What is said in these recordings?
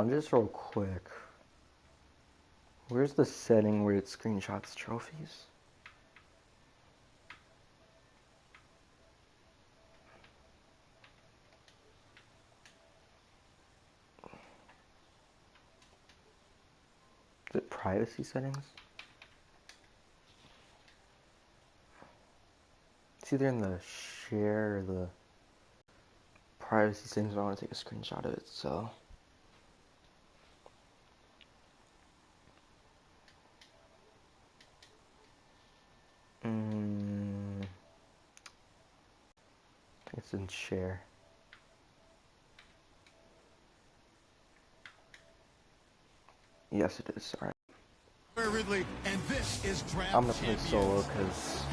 on, just real quick. Where's the setting where it screenshots trophies? Is it privacy settings? It's either in the share or the privacy settings. I want to take a screenshot of it, so. I think it's in share. Yes, it is. All right. Ridley, and this is draft I'm gonna play solo because.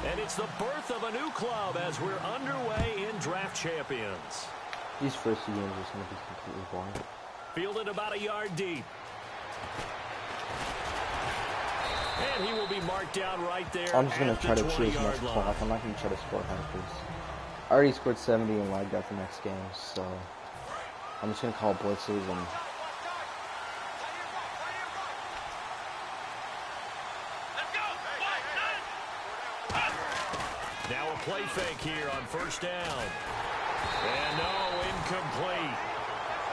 And it's the birth of a new club as we're underway in Draft Champions. These first two games are going to be completely boring. Fielded about a yard deep. And he will be marked down right there. I'm just going to try to choose next clock. I'm not going to try to score high because I already scored 70 and lagged out the next game, so I'm just going to call blitzes and. Now a play fake here on first down. And no, incomplete.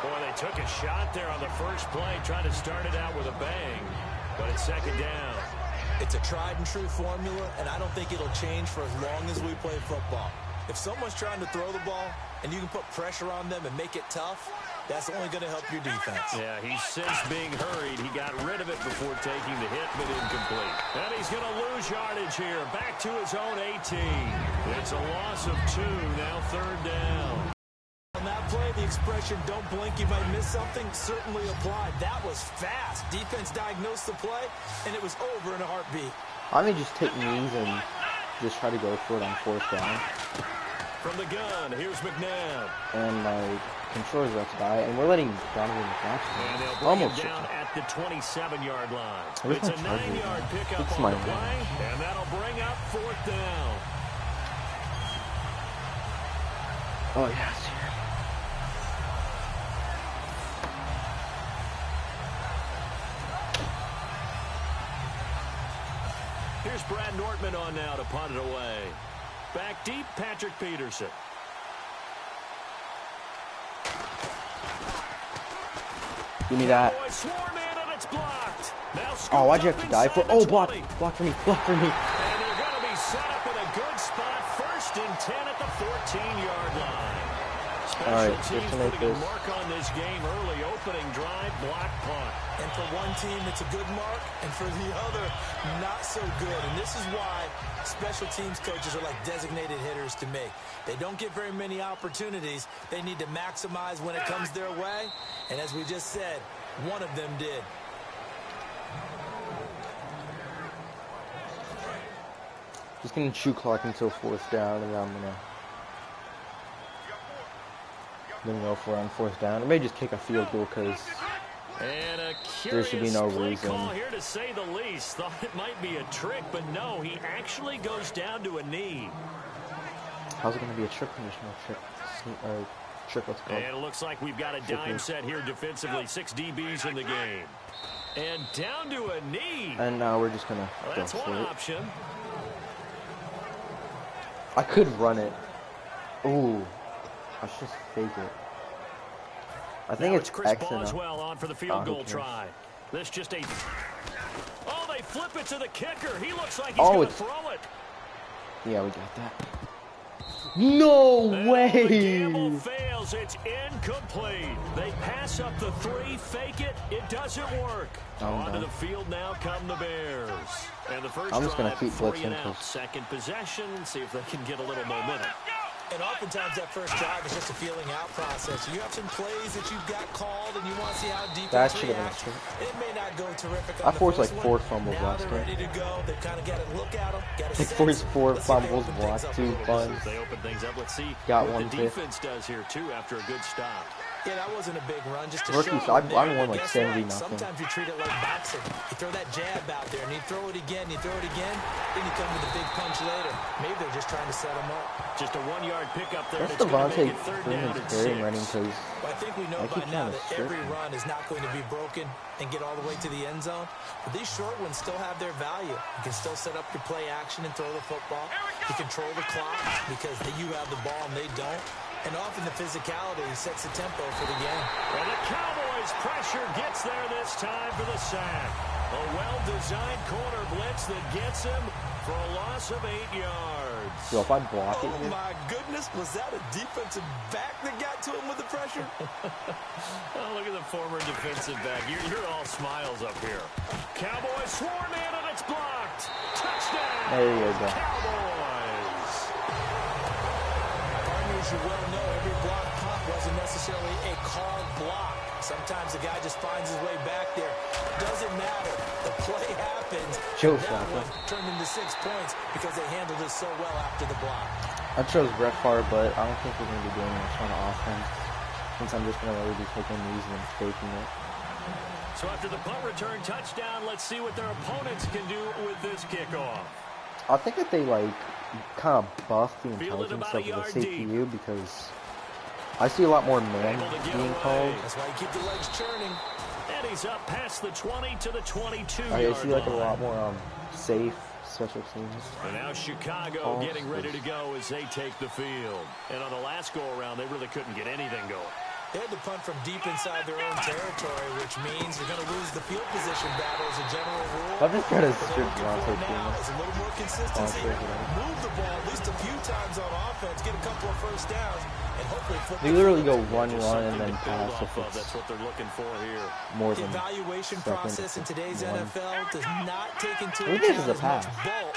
Boy, they took a shot there on the first play, trying to start it out with a bang. But it's second down. It's a tried and true formula, and I don't think it'll change for as long as we play football. If someone's trying to throw the ball and you can put pressure on them and make it tough, that's only going to help your defense. Yeah, he's since being hurried. He got rid of it before taking the hit, but incomplete. And he's going to lose yardage here. Back to his own 18. It's a loss of 2, now third down. On that play, the expression, don't blink, you might miss something, certainly applied. That was fast. Defense diagnosed the play, and it was over in a heartbeat. I may just take knees and just try to go for it on fourth down. From the gun, here's McNabb. And my controller's about to die, and we're letting Donovan and they'll bring almost him down at the 27-yard line. It's a 9-yard pickup on the play, and that'll bring up fourth down. Oh, yes. Here's Brad Nortman on now to punt it away. Back deep, Patrick Peterson. Give me that. Oh, why'd you have to die for? Oh, block for me, block for me. And they're going to be set up in a good spot. First and 10 at the 14-yard line. Special teams putting a mark on this game early. Opening drive, block punt. And for one team, it's a good mark, and for the other, not so good. And this is why special teams coaches are like designated hitters to me. They don't get very many opportunities. They need to maximize when it comes their way. And as we just said, one of them did. Just going to chew clock until fourth down, and then I'm going to go for it on fourth down. Or maybe just kick a field goal because there should be no reason. Call here to say the least. Thought it might be a trick, but no, he actually goes down to a knee. How's it going to be a trick when there's no trick? Trick, what's it called? And it looks like we've got a dime set here defensively. 6 DBs in the game. And down to a knee. And now we're just going to go that's for one it. option. I could run it. Ooh. I should just fake it. I think it's Chris X Boswell on for the field goal try. This just a... Oh, they flip it to the kicker. He looks like he's going to throw it. Yeah, we got that. No way! The gamble fails. It's incomplete. They pass up the 3, fake it. It doesn't work. Onto the field now come the Bears. And the first I'm just going to keep blitzing. blitzing. Second possession. See if they can get a little momentum. And oftentimes that first drive is just a feeling out process. You have some plays that you've got called and you want to see how defense reacts. It may not go terrific on the first like 4 fumbles now last they're game. ready to go. They've kind of got to look at them. Got to like 4 fumbles, blocked, 2 punts. They open things up. Let's see got what one the defense does here too after a good stop. Yeah, that wasn't a big run. Just to Rookie, show I won like 70 right. nothing. Sometimes you treat it like boxing. You throw that jab out there, and you throw it again, you throw it again, then you come with a big punch later. Maybe they're just trying to set him up. Just a 1-yard pickup there. That's Devontae Freeman's carry running because well, I think we know by now that every run is not going to be broken and get all the way to the end zone. But these short ones still have their value. You can still set up your play action and throw the football. You control the clock because you have the ball and they don't. And often the physicality sets the tempo for the game. And the Cowboys' pressure gets there this time for the sack. A well-designed corner blitz that gets him for a loss of 8 yards. Yo, if I block it Oh, here. my goodness. Was that a defensive back that got to him with the pressure? Oh, look at the former defensive back. You're all smiles up here. Cowboys swarm in, and it's blocked. Touchdown. There you go. Cowboys. As you well know, every block punt wasn't necessarily a called block. Sometimes the guy just finds his way back there. Doesn't matter. The play happens. Joe that Flacco. one turned into 6 points because they handled it so well after the block. I chose Brett Favre, but I don't think we're going to be doing much on offense since I'm just going to really be taking these and faking it. So after the punt return touchdown, let's see what their opponents can do with this kickoff. I think that they like kind of buff the intelligence about of a the yard CPU because I see a lot more man being called. That's why you keep the legs churning. And he's up past the 20 to the 22 I see like a lot more safe special teams. And now Chicago getting ready to go as they take the field. And on the last go-around, they really couldn't get anything going. They had to punt from deep inside their own territory, which means they're going to lose the field position battle as a general rule. I'm just trying to But strip they're looking for Devontae now Freeman. is a little more consistency. Move the ball at least a few times on offense, get a couple of first downs, and hopefully flip They the literally go field. run Just and something then to build pass off if of. it's That's what they're looking for here. more The than evaluation second process in today's one. NFL does not take into Maybe this is account a as much pass. bulk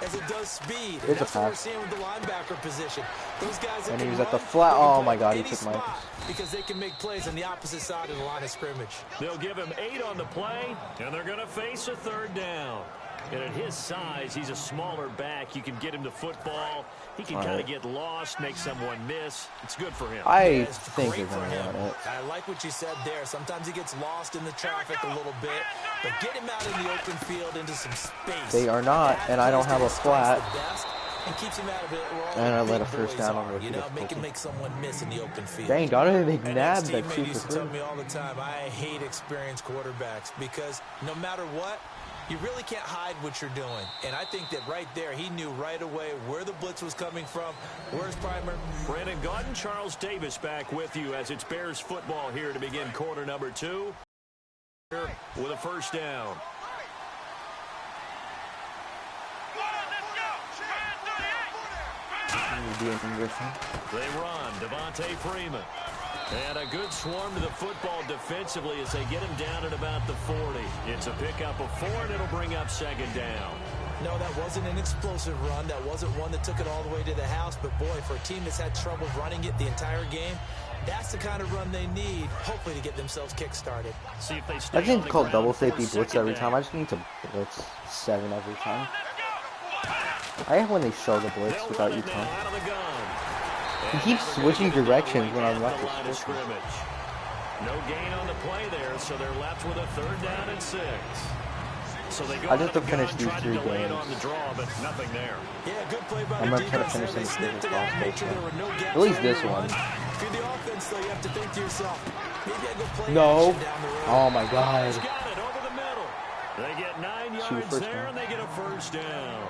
as it does speed. It's And a that's what we're pass. seeing with the linebacker position. Those guys that And he can was at the run, flat. they can Oh play my God, he any took my. spot because they can make plays on the opposite side of the line of scrimmage. They'll give him 8 on the play, and they're going to face a third down. And at his size, he's a smaller back. You can get him to football. He can kind of get lost, make someone miss. It's good for him. I It's think they're great going for to him. run it. I like what you said there. Sometimes he gets lost in the traffic a little bit, but get him out in the open field into some space. They are not, That and I don't plays have a that strikes flat. the best and keeps him out of it where all And the I let big a first boys down on are. rookie You know, make difficulty. him make someone miss in the open field. Dang, Donovan McNabb, An that ex-teammate 2 for used to 3. tell me all the time, I hate experienced quarterbacks because no matter what, you really can't hide what you're doing. And I think that right there, he knew right away where the blitz was coming from, where's Primer. Brandon Gaudin, Charles Davis back with you as it's Bears football here to begin quarter number 2 with a first down. They run. Devontae Freeman. And a good swarm to the football defensively as they get him down at about the 40. It's a pickup of 4, and it'll bring up second down. No, that wasn't an explosive run. That wasn't one that took it all the way to the house. But, boy, for a team that's had trouble running it the entire game, that's the kind of run they need, hopefully, to get themselves kick-started. See if they I stay just need on to the call ground double for safety blitz second every down. time. I just need to blitz 7 every time. I hate when they show the blitz They'll without run you it now telling. out of the gun. He keeps switching directions when I'm left at the line to of switch. scrimmage. No gain on the play there, so they're left with a third down and 6. So they go I just out of have to the finish gun, these tried to 3 delay it games. on the draw, but nothing there. Yeah, good play by I'm the gonna try to defense finish there. They them snipped it out, made sure there were no gaps At least for this him to one. run. If you're the offense, though, you have to think to yourself, maybe I go play No. action down the road. Oh my God. He's got it over the middle. They get 9 yards first there, down. and they get a first down.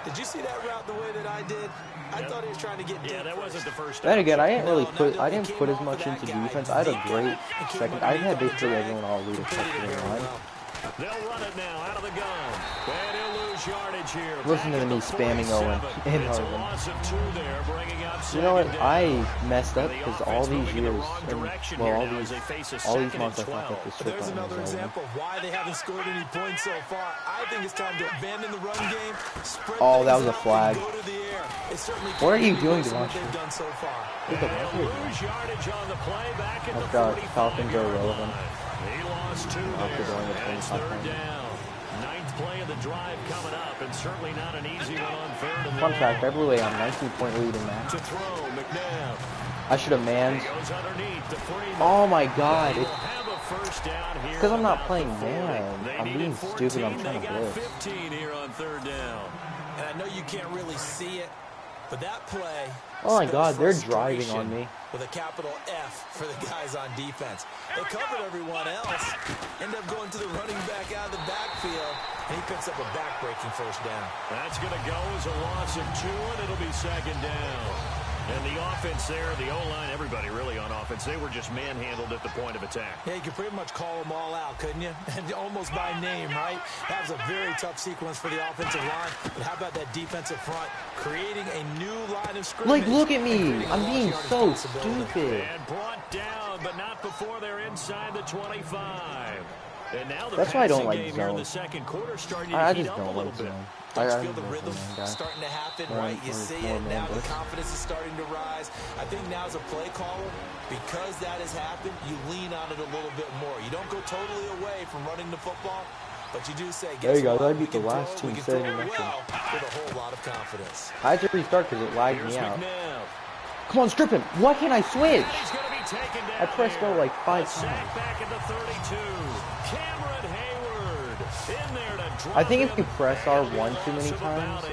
Did you see that route the way that I did? I thought he was trying to get Yeah, deep that first. wasn't the first Then down. again, I didn't really No, put no, I he didn't came put as off much of that into guy. defense. I had a Zeke great came second. I had underneath on the basically drag, everyone all lead except completed for it the very line. well. They'll run it now out of the gun. And he'll lose yardage here. Listen Back to at me the spamming 47. Owen in It's a Harvard. loss of 2 there, bringing up You know what? second I down. messed up And the because offense all these moving in the years, wrong and, direction well, here now as they face a all these second months I and thought that 12. this There's trip another was over. example of why they haven't scored any points so far. I think it's time to abandon the run game, spread Oh, that things was a out, flag. and go to the air. It certainly What are can't you be doing, worse than what Devontae? they've done so far. And he'll lose yardage on the play back at Oh the God, 45 Falcons are yard irrelevant. line. He lost 2 After there, going with and it's 25 third points. down. 9th play of the drive coming up, and certainly not an easy one on 3rd and Fun long. fact, I blew a 19-point lead in that. To throw, McNabb. I should have manned. Oh my god. It's because I'm not playing man. I'm being stupid. I'm trying to blitz. 15 here on third down. And I know you can't really see it, but that play. Oh my god, they're driving on me. With a capital F for the guys on defense. They covered everyone else. End up going to the running back out of the backfield, and he picks up a back-breaking first down. That's going to go as a loss of 2, and it'll be second down. And the offense there, the O-line, everybody really on offense, they were just manhandled at the point of attack. Yeah, you could pretty much call them all out, couldn't you? And almost by name, right? That was a very tough sequence for the offensive line. But how about that defensive front creating a new line of scrimmage? Like, look at me. I'm being so stupid. And brought down, but not before they're inside the 25. And now the That's why I don't like game here in zone. the second quarter starting to I heat just up don't a little like bit. zone. Don't you I feel the rhythm starting to happen, right? You see it, now the confidence is starting to rise. I think now as a play caller, because that has happened, you lean on it a little bit more. You don't go totally away from running the football, but you do say, there you go. That beat the last team setting well with a whole lot of confidence. I had to restart because it lagged me out. Come on, strip him. Why can't I switch? I pressed go like 5 times. Back at the 32. Cameron Hayward in there to I think if you press R1 too many times,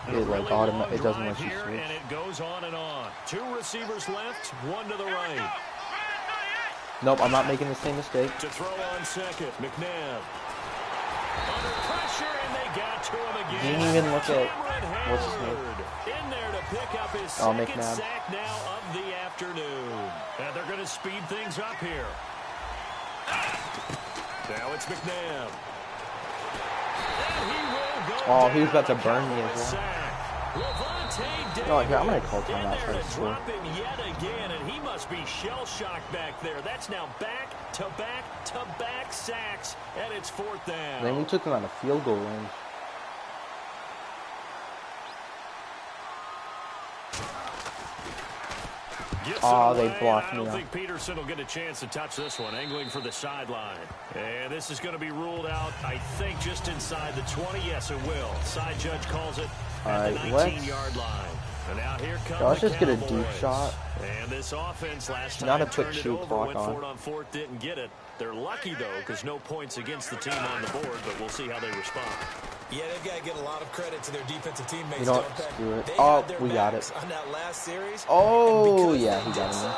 it like it doesn't let you switch. And it goes on and on. 2 receivers left, 1 to the right. Nope, I'm not making the same mistake. To throw on second, McNabb. Under pressure, and they got to him again. Didn't even look at what's his name. In there to pick up his second McNabb. sack now of the afternoon. And they're going to speed things up here. Now it's McNabb. Oh, he was about to burn me as well. Oh, here, I'm going to call timeout for the score. Drop him yet again, and he must be shell-shocked back there. That's now back-to-back-to-back sacks, and it's 4th down. Then we took him on a field goal range. Oh, they blocked me. I don't think Peterson will get a chance to touch this one, angling for the sideline. And this is going to be ruled out, I think, just inside the 20. Yes, it will. Side judge calls it at the 19-yard line. And now here comes let's just get a Cowboys. deep shot. And this offense last time Not a quick turned it shoot over, clock went on. for it on 4th, didn't get it. They're lucky, though, because no points against the team on the board, but we'll see how they respond. Yeah, they've got to get a lot of credit to their defensive teammates. You know what? Just do it. They Oh, had their we got backs it. on that last series. Oh, yeah, he got him there.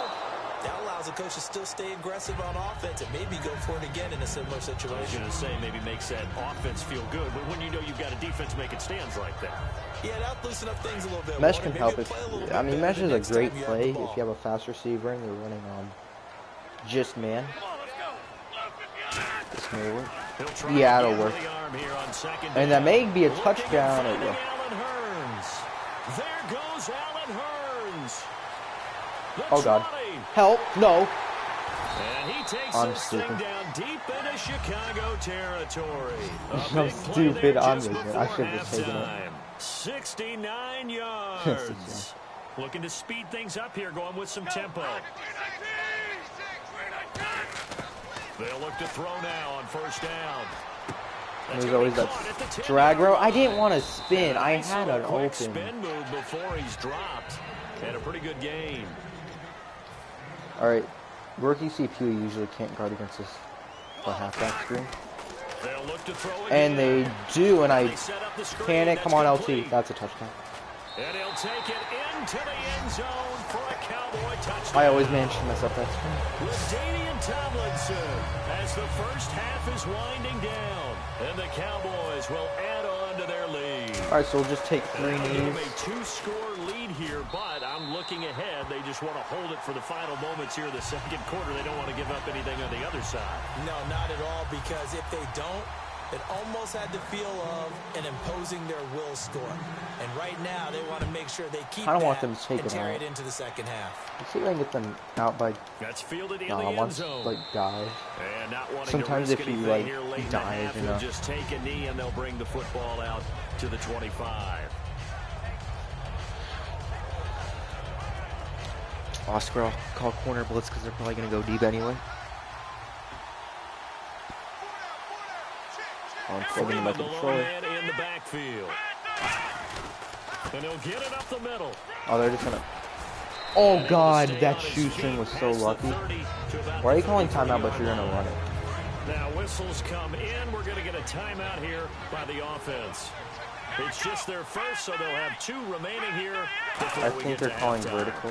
That allows the coach to still stay aggressive on offense and maybe go for it again in a similar situation. I was going to say maybe makes that offense feel good, but when you know you've got a defense making stands like that. Yeah, that loosen up things a little bit. Mesh can help if, I mean, Mesh is a great play if you have a fast receiver and they're running on just man. This may work. Yeah, it'll work. And that may be a touchdown. It will. There goes Allen Hurns. Oh, God. Help. No. And he takes this thing down deep into Chicago territory. I'm stupid. I should have just taken it. 69 yards. Looking to speed things up here, going with some tempo. They'll look to throw now on 1st down. There's always that drag row. I didn't want to spin. I had an open. Spin move before he's dropped. Had a pretty good game. All right, rookie CPU usually can't guard against this halfback screen. They'll look to throw and they do, and I panic. Come on, LT. That's a touchdown. And he'll take it into the end zone for a Cowboy touchdown. I always manage to mess up that screen. With Damian Tomlinson as the first half is winding down, and the Cowboys will add on to their lead. All right, so we'll just take 3 knees. A 2-score lead here, but I'm looking ahead. They just want to hold it for the final moments here of the second quarter. They don't want to give up anything on the other side. No, not at all, because if they don't, it almost had the feel of an imposing their will score. And right now, they want to make sure they keep I don't that want them to take and it carry out. it into the second half. Let's see if I can get them out by. That's fielded in No, the end once zone. like die. And not wanting Sometimes to risk if you anything like here late in the die, half, you he'll know. just take a knee and they'll bring the football out to the 25. Oscar, I'll call corner blitz because they're probably going to go deep anyway. I'm plugging him up the controller. In the backfield. And he'll get it up the middle. Oh, they're just going to... Oh God, that shoestring was so lucky. Why are you calling timeout but you're gonna run it? Now whistles come in. We're going to get a timeout here by the offense. It's just their first, so they'll have 2 remaining here. I think they're calling vertical.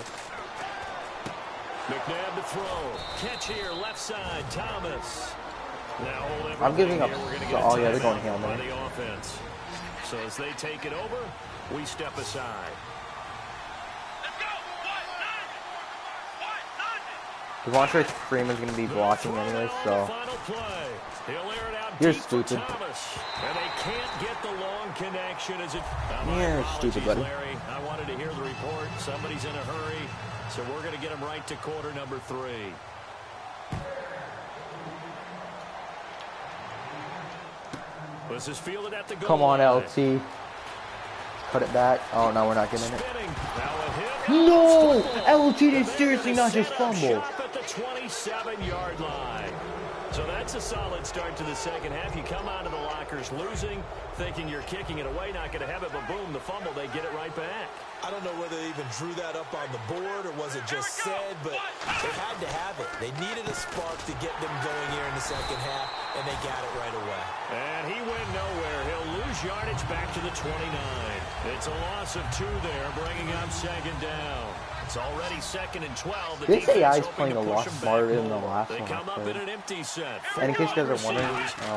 McNabb to throw. Catch here, left side, Thomas. Now I'm giving up. Oh yeah, they're going Hail Hail Mary. The offense. So as they take it over, we step aside. Devontae Freeman's going to be blocking anyway, so you're stupid. And they can't get the long connection as it. You're stupid, buddy. Larry, I wanted to hear the report. Somebody's in a hurry, so we're going to get him right to quarter number 3. This is fielded at the goal. Come on, LT. Cut it back. Oh no, we're not getting it. No! LT did seriously not just fumble. At the 27-yard line. So that's a solid start to the second half. You come out of the lockers losing, thinking you're kicking it away, not going to have it, but boom, the fumble, they get it right back. I don't know whether they even drew that up on the board or was it just said, but they had to have it. They needed a spark to get them going here in the second half, and they got it right away. And he went nowhere. He'll lose yardage back to the 29. It's a loss of 2 there, bringing up second down. It's already 2nd and 12. This AI is playing a lot smarter than the last one I played. An empty set. And in case you guys are wondering,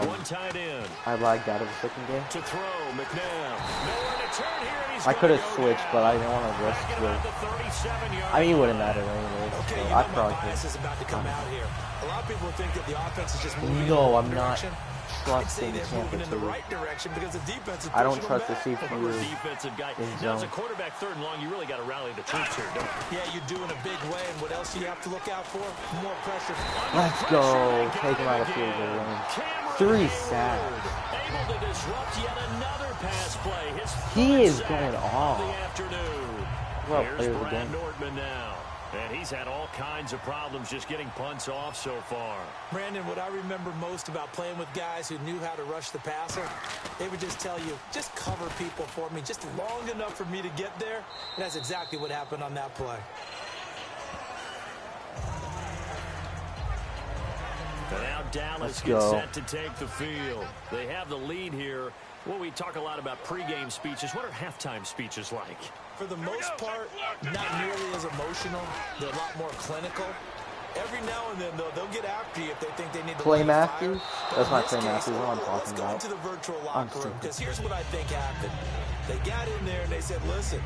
one tight end. I lagged out of the second game. To throw, McNabb. Nowhere to turn here, and he's I could have switched, but I didn't want to risk it. I mean, it wouldn't matter anyway. Okay, So I probably bias is about to come out here. A lot of people think that the offense is just moving No, in I'm the not direction. trusting they're moving in the Tampa right direction because the defense is I don't pushing trust the them back. CPU defensive guy. in Now, as zone. a quarterback, 3rd and long, you really got to rally the troops here, don't you? Yeah, you do in a big way, and what else do you have to look out for? More pressure. Let's go. Take him out of field goal range. 3 sacks. Able to disrupt yet another pass play. His He is sack going of off. the afternoon. Well, Here's player of the Brad game. Nordman now. And he's had all kinds of problems just getting punts off so far. Brandon, what I remember most about playing with guys who knew how to rush the passer, they would just tell you, just cover people for me, just long enough for me to get there. And that's exactly what happened on that play. And now Dallas gets set to take the field. They have the lead here. Well, we talk a lot about pregame speeches. What are halftime speeches like? For the most part, not nearly as emotional. They're a lot more clinical. Every now and then, though, they'll get after you if they think they need to Clay light a fire. Matthews? But That's in not this Clay case, Matthews. What I'm let's talking go about. into the virtual I'm locker room, stupid. because here's what I think happened. They got in there and they said, listen,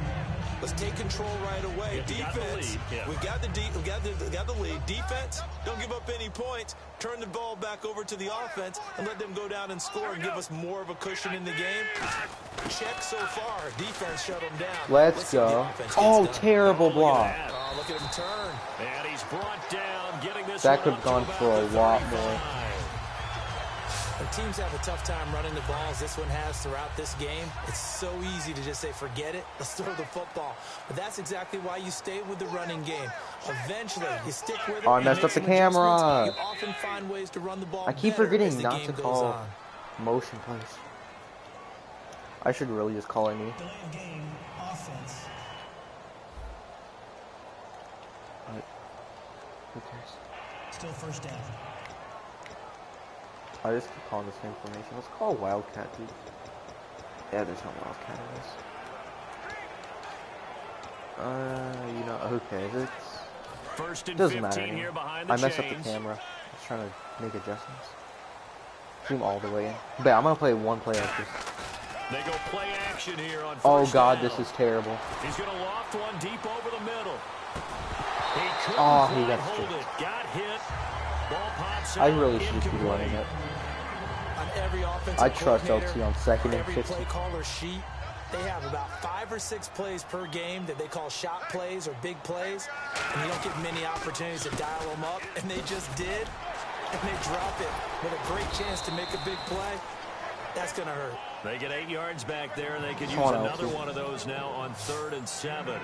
let's take control right away. Defense, we got the lead. Defense, don't give up any points. Turn the ball back over to the offense and let them go down and score and give us more of a cushion in the game. Check so far. Defense shut them down. Let's go. Oh, terrible block. Oh, look at him turn. And he's brought down, getting this That could have gone for a lot more. When teams have a tough time running the ball as this one has throughout this game, it's so easy to just say, forget it, let's throw the football. But that's exactly why you stay with the running game. Eventually, you stick with it. Oh, I messed up the camera. You often find ways to run the ball. I keep better forgetting as the not game to goes call on. motion plays. I should really just call it me. Delay of game, offense. Who cares? Still first down. I just keep calling the same formation. Let's call Wildcat, dude. Yeah, there's no Wildcat in this. You know, who cares? It doesn't matter anymore. I messed up the camera. I was trying to make adjustments. Zoom all the way in. But I'm gonna play one play like this. They go play action here on Oh first god, down. this is terrible. He's going to loft one deep over the middle. He Oh, he couldn't got hold stripped. it. Got hit. Ball pops I out, really should just be incomplete. running it. On every offensive I trust coordinator, LT on second and every 50. play caller sheet, they have about 5 or 6 plays per game that they call shot plays or big plays, and you don't get many opportunities to dial them up, and they just did, and they drop it with a great chance to make a big play. That's going to hurt. They get 8 yards back there, and they could use Come on, another LT. one of those now on 3rd and 7.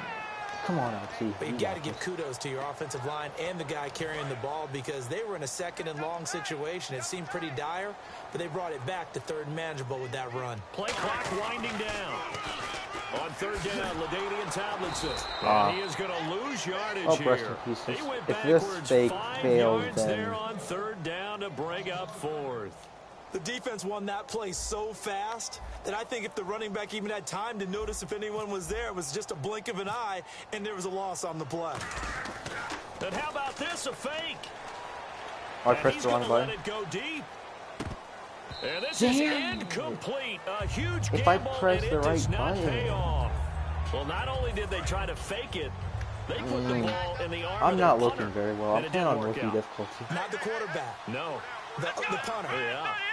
Come on, LT. But you got to give kudos to your offensive line and the guy carrying the ball because they were in a second and long situation. It seemed pretty dire, but they brought it back to third and manageable with that run. Play clock winding down. On third down, LaDainian Tomlinson. And he is going to lose yardage here. He went backwards 5 yards there on third down to bring up fourth. The defense won that play so fast that I think if the running back even had time to notice if anyone was there, it was just a blink of an eye, and there was a loss on the play. And how about this, a fake? I pressed the wrong button. Let it go deep. And this is incomplete. A huge gamble, if I press the right button. Pay off. Well, not only did they try to fake it, they put the ball in the arm I'm of not their looking punter, very well. I'm playing on rookie out. difficulty. Not the quarterback. No. The punter.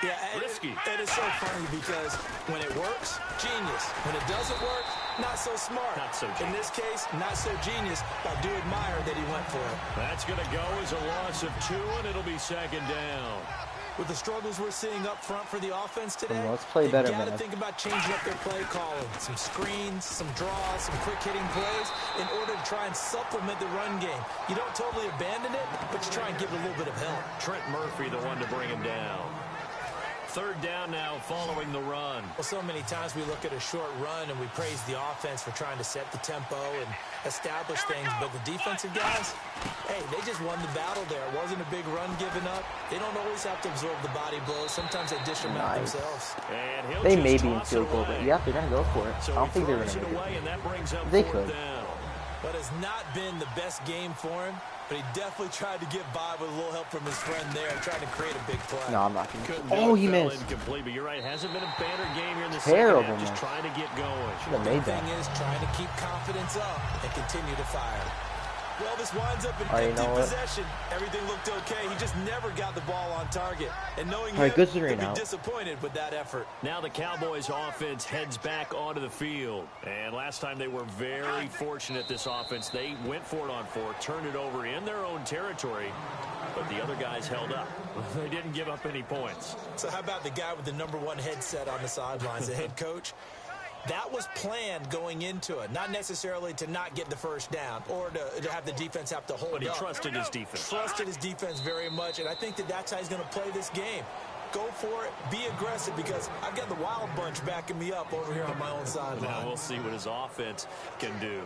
Yeah. Risky. It is so funny because when it works, genius. When it doesn't work, not so smart. Not so genius. In this case, not so genius, but I do admire that he went for it. That's going to go as a loss of 2, and it'll be second down. With the struggles we're seeing up front for the offense today, let's play better, you got to man. think about changing up their play calling. Some screens, some draws, some quick-hitting plays in order to try and supplement the run game. You don't totally abandon it, but you try and give it a little bit of help. Trent Murphy, the one to bring him down. Third down now following the run. Well, so many times we look at a short run and we praise the offense for trying to set the tempo and establish things, but the defensive guys, hey, they just won the battle there. It wasn't a big run given up. They don't always have to absorb the body blows. Sometimes they dish them out themselves. They may be in field goal, but yeah, they're going to go for it. I don't think they're going to make it. They could. But it's not been the best game for him, but he definitely tried to get by with a little help from his friend there, trying to create a big play. No, I'm not going to. Oh, he missed. Incomplete, but you're right. Hasn't been a banner game here in the terrible, second half. Just trying to get going. Should have made that. The thing is trying to keep confidence up and continue to fire. Well, this winds up in empty possession. Everything looked okay. He just never got the ball on target. And knowing him, he'd be disappointed with that effort. Now the Cowboys offense heads back onto the field. And last time they were very fortunate, this offense. They went for it on 4, turned it over in their own territory. But the other guys held up. They didn't give up any points. So how about the guy with the #1 headset on the sidelines, the head coach? That was planned going into it, not necessarily to not get the first down or to have the defense have to hold up. But he trusted his defense. Trusted his defense very much, and I think that's how he's going to play this game. Go for it, be aggressive, because I've got the wild bunch backing me up over here on my own sideline. Now we'll see what his offense can do.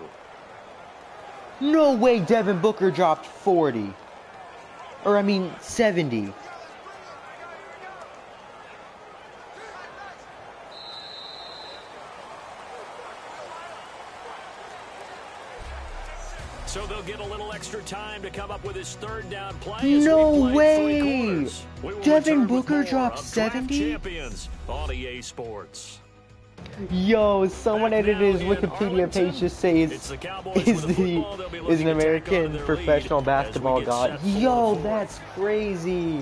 No way Devin Booker dropped 40. Or, I mean, 70. So they'll get a little extra time to come up with his third down play. No way! Devin Booker dropped 70? Champions on EA Sports. Yo, someone edited his Wikipedia page to say is an American professional basketball god. Yo, that's crazy.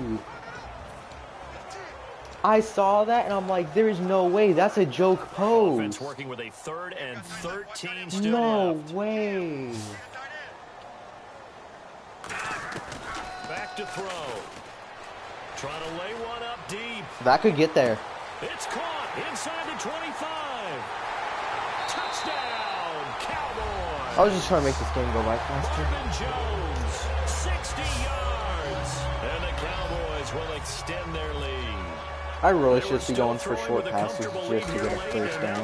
I saw that and I'm like, there is no way. That's a joke pose. Offense working with a 3rd and 13 still no left. way. Back to throw. Trying to lay one up deep. That could get there. It's caught inside the 25. Touchdown, Cowboys. I was just trying to make this game go by faster. Marvin Jones, 60 yards. And the Cowboys will extend their lead. I really should be going for short passes just to get a first down.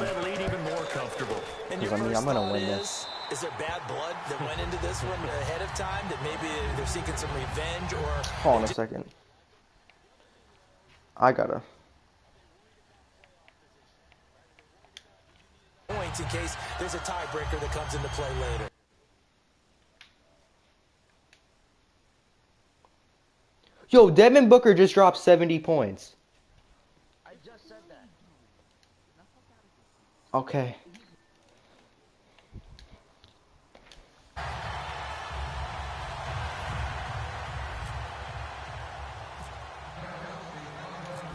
Because, I mean, I'm going to win this. Is there bad blood that went into this one ahead of time, that maybe they're seeking some revenge, or... Hold on a second. I gotta... points in case there's a tiebreaker that comes into play later. Yo, Devin Booker just dropped 70 points. I just said that. Okay.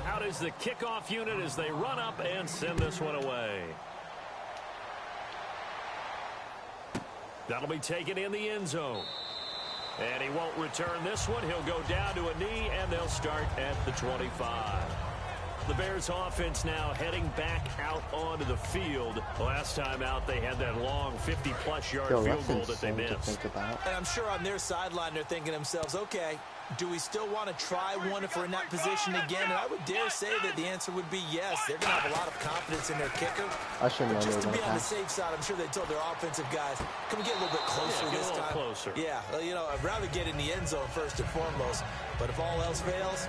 Out is the kickoff unit as they run up and send this one away. That'll be taken in the end zone. And he won't return this one. He'll go down to a knee, and they'll start at the 25. The Bears offense now heading back out onto the field. Last time out, they had that long 50-plus yard field goal that they missed. And I'm sure on their sideline, they're thinking to themselves, okay, do we still want to try one if we're in that position again? And I would dare say that the answer would be yes. They're going to have a lot of confidence in their kicker. But just to be on the safe side, I'm sure they told their offensive guys, can we get a little bit closer this time? Closer. Yeah, well, you know, I'd rather get in the end zone first and foremost. But if all else fails,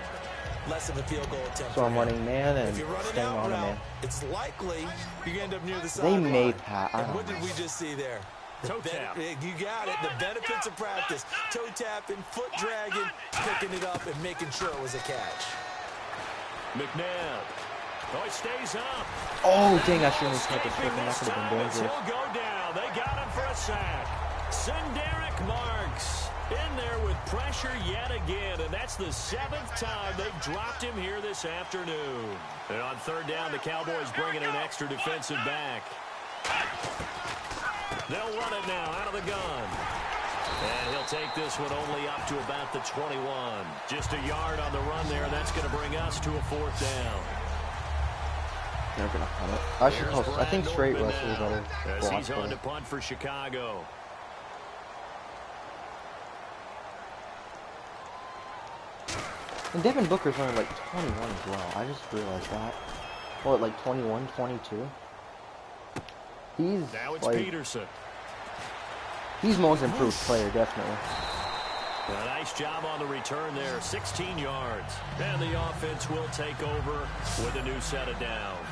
less of a field goal attempt. So I'm running man and staying on a man. It's likely you end up near the They sideline. made Pat. What did we just see there? Toe tap. You got it. The benefits of practice. Toe tapping, foot dragging, picking it up, and making sure it was a catch. McNabb. Oh, he stays up. Oh, dang, I shouldn't have taken the trick. That could have been dangerous. He'll go down. They got him for a sack. Senderick Marks in there with pressure yet again, and that's the 7th time they've dropped him here this afternoon. And on 3rd down, the Cowboys bringing an extra defensive back. They'll run it now out of the gun. And he'll take this one only up to about the 21. Just a yard on the run there, and that's going to bring us to a 4th down. They're going to punt it. I think straight Russell is better. As he's on to punt for Chicago. And Devin Booker's only like 21 as well. I just realized that. Or like 21, 22. He's now it's like, Peterson. He's most improved player, definitely. A nice job on the return there, 16 yards. And the offense will take over with a new set of downs.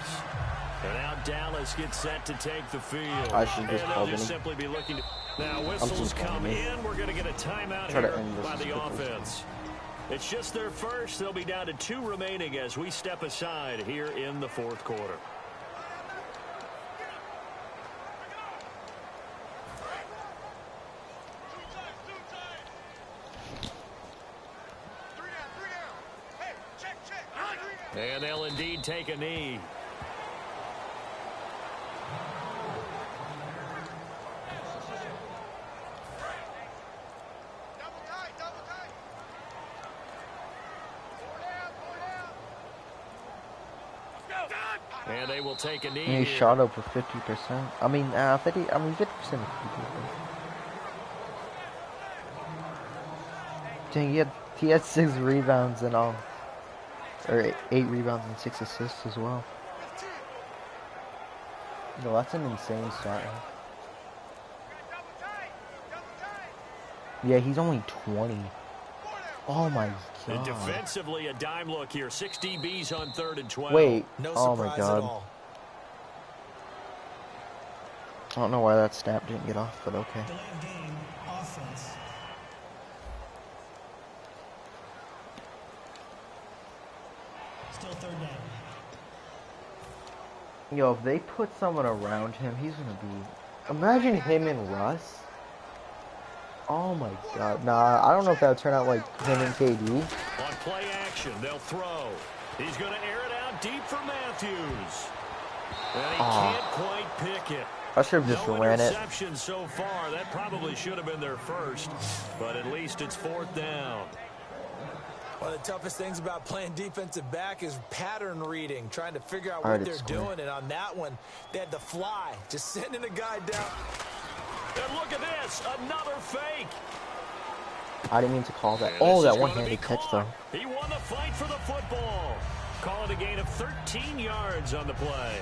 And now Dallas gets set to take the field. I should just call they'll just simply be looking to... Now whistles come in. We're going to get a timeout here by the offense. It's just their first. They'll be down to 2 remaining as we step aside here in the 4th quarter. And they'll indeed take a knee. And they will take a knee. And he shot up for 50%. I mean, 50%. I mean, 50%. Dang, he had 6 rebounds and all. Or 8 rebounds and 6 assists as well. No, that's an insane start. Yeah, he's only 20. Oh my god. And defensively, a dime look here. 6 DBs on 3rd and 12. Wait. No oh my surprise god. at all. I don't know why that snap didn't get off, but okay. Game offense. Still 3rd down. Yo, if they put someone around him, he's gonna be... Imagine him and Russ. Oh my god. Nah, I don't know if that would turn out like him and KD. On play action, they'll throw. He's gonna air it out deep for Matthews. And he can't quite pick it. I should have just ran it. No interception so far. That probably should have been their first. But at least it's 4th down. One of the toughest things about playing defensive back is pattern reading, trying to figure out what they're doing. And on that one, they had to fly, just sending a guy down. And look at this, another fake. I didn't mean to call that. Oh, that one-handed catch, though. He won the fight for the football. Call it a gain of 13 yards on the play.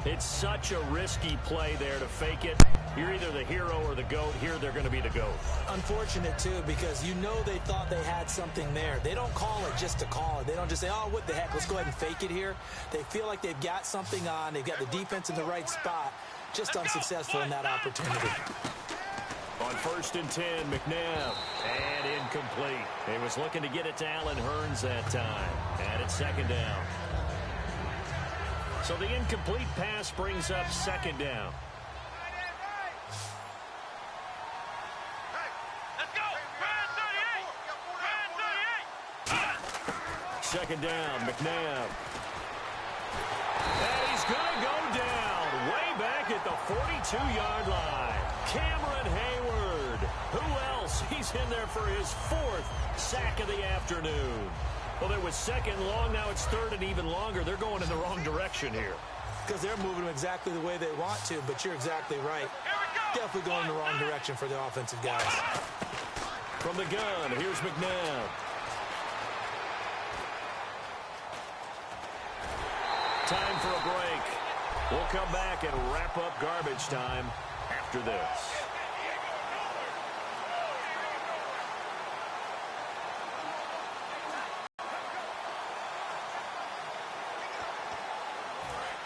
It's such a risky play there to fake it. You're either the hero or the GOAT. Here, they're going to be the GOAT. Unfortunate, too, because you know they thought they had something there. They don't call it just to call it. They don't just say, oh, what the heck, let's go ahead and fake it here. They feel like they've got something on. They've got the defense in the right spot. Just unsuccessful in that opportunity. On 1st and 10, McNabb. And incomplete. He was looking to get it to Allen Hurns that time. And it's 2nd down. So the incomplete pass brings up 2nd down. Second down, McNabb. And he's going to go down way back at the 42-yard line. Cameron Hayward. Who else? He's in there for his 4th sack of the afternoon. Well, it was second long. Now it's third and even longer. They're going in the wrong direction here. Because they're moving them exactly the way they want to, but you're exactly right. Definitely going in the wrong direction for the offensive guys. From the gun, here's McNabb. Time for a break. We'll come back and wrap up garbage time after this.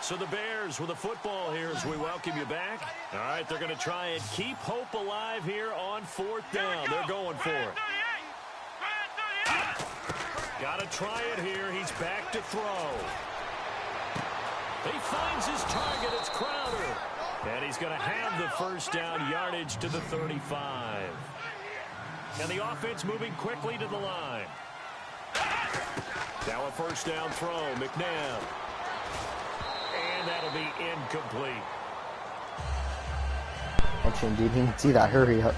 So the Bears with the football here as we welcome you back. All right, they're going to try and keep hope alive here on fourth down. They're going for it. Got to try it here. He's back to throw. He finds his target. It's Crowder. And he's going to have the first down yardage to the 35. And the offense moving quickly to the line. Now a first down throw. McNabb. And that'll be incomplete. Attention, dude. You can see that. Hurry up.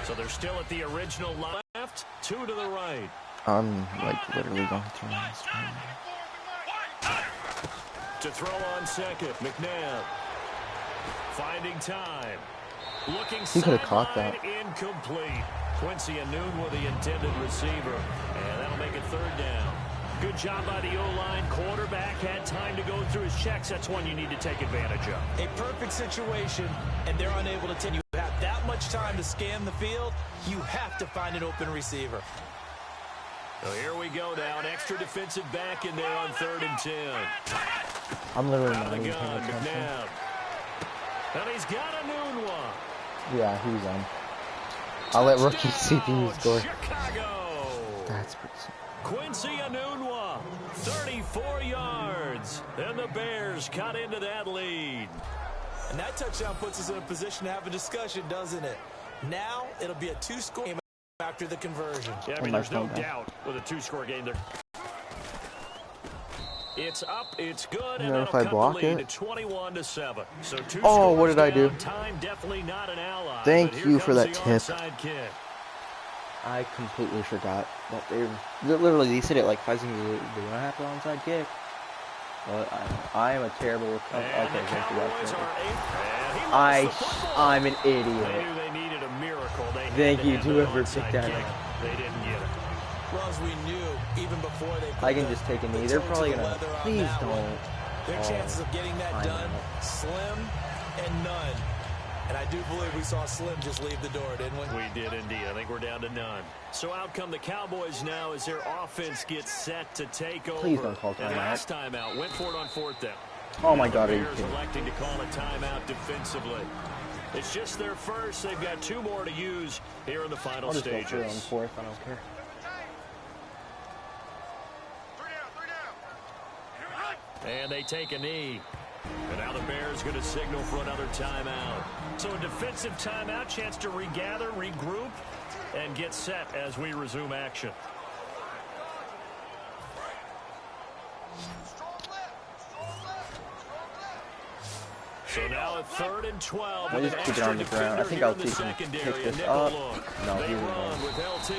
So they're still at the original left, 2 to the right. I'm like literally going through this. To throw on second, McNabb. Finding time. Looking he could have caught that. Incomplete. Quincy Enunwa, the intended receiver. And that'll make it third down. Good job by the O-line. Quarterback had time to go through his checks. That's one you need to take advantage of. A perfect situation, and they're unable to take. You have that much time to scan the field. You have to find an open receiver. So here we go now. An extra defensive back in there on 3rd and 10. I'm literally out of not the even gun, paying attention. McNabb. And he's got a noon one. Yeah, he's on. I'll let rookie CPU score. Chicago. That's pretty sick. Quincy Enunwa, 34 yards. And the Bears cut into that lead. And that touchdown puts us in a position to have a discussion, doesn't it? Now it'll be a 2-score game after the conversion. Yeah, I mean, there's no doubt with a 2-score game there. It's up, it's good, and if that'll I cut block the lead it? to 21-7. So 2 Oh, what scores did I do? down. Time definitely not an ally. Thank but here you for comes that the tip. onside kick. I completely forgot that they literally they said it like 5 seconds. They don't have the onside kick. But I am a terrible. Okay, thank you guys. I'm an They idiot. knew they needed a miracle. They Thank had to you have to that whoever onside picked that kick. up. They didn't get it. Well, as we knew, even before they I can just take a knee. They're probably gonna. Please don't. Their chances of getting that done, slim and none. And I do believe we saw Slim just leave the door, didn't we? We did indeed. I think we're down to none. So out come the Cowboys now as their offense gets set to take over. Please don't call and timeout. last timeout went for it on 4th down. Oh my God, are The you Bears kidding? electing to call a timeout defensively. It's just their first. They've got 2 more to use here in the final I'll just go stages. for it on 4th. I don't care. And they take a knee. And now the Bears going to signal for another timeout. So a defensive timeout, chance to regather, regroup, and get set as we resume action. So now at 3rd and 12. I just keep it on the ground. I think I'll pick this up. No, They he run won't. with LT.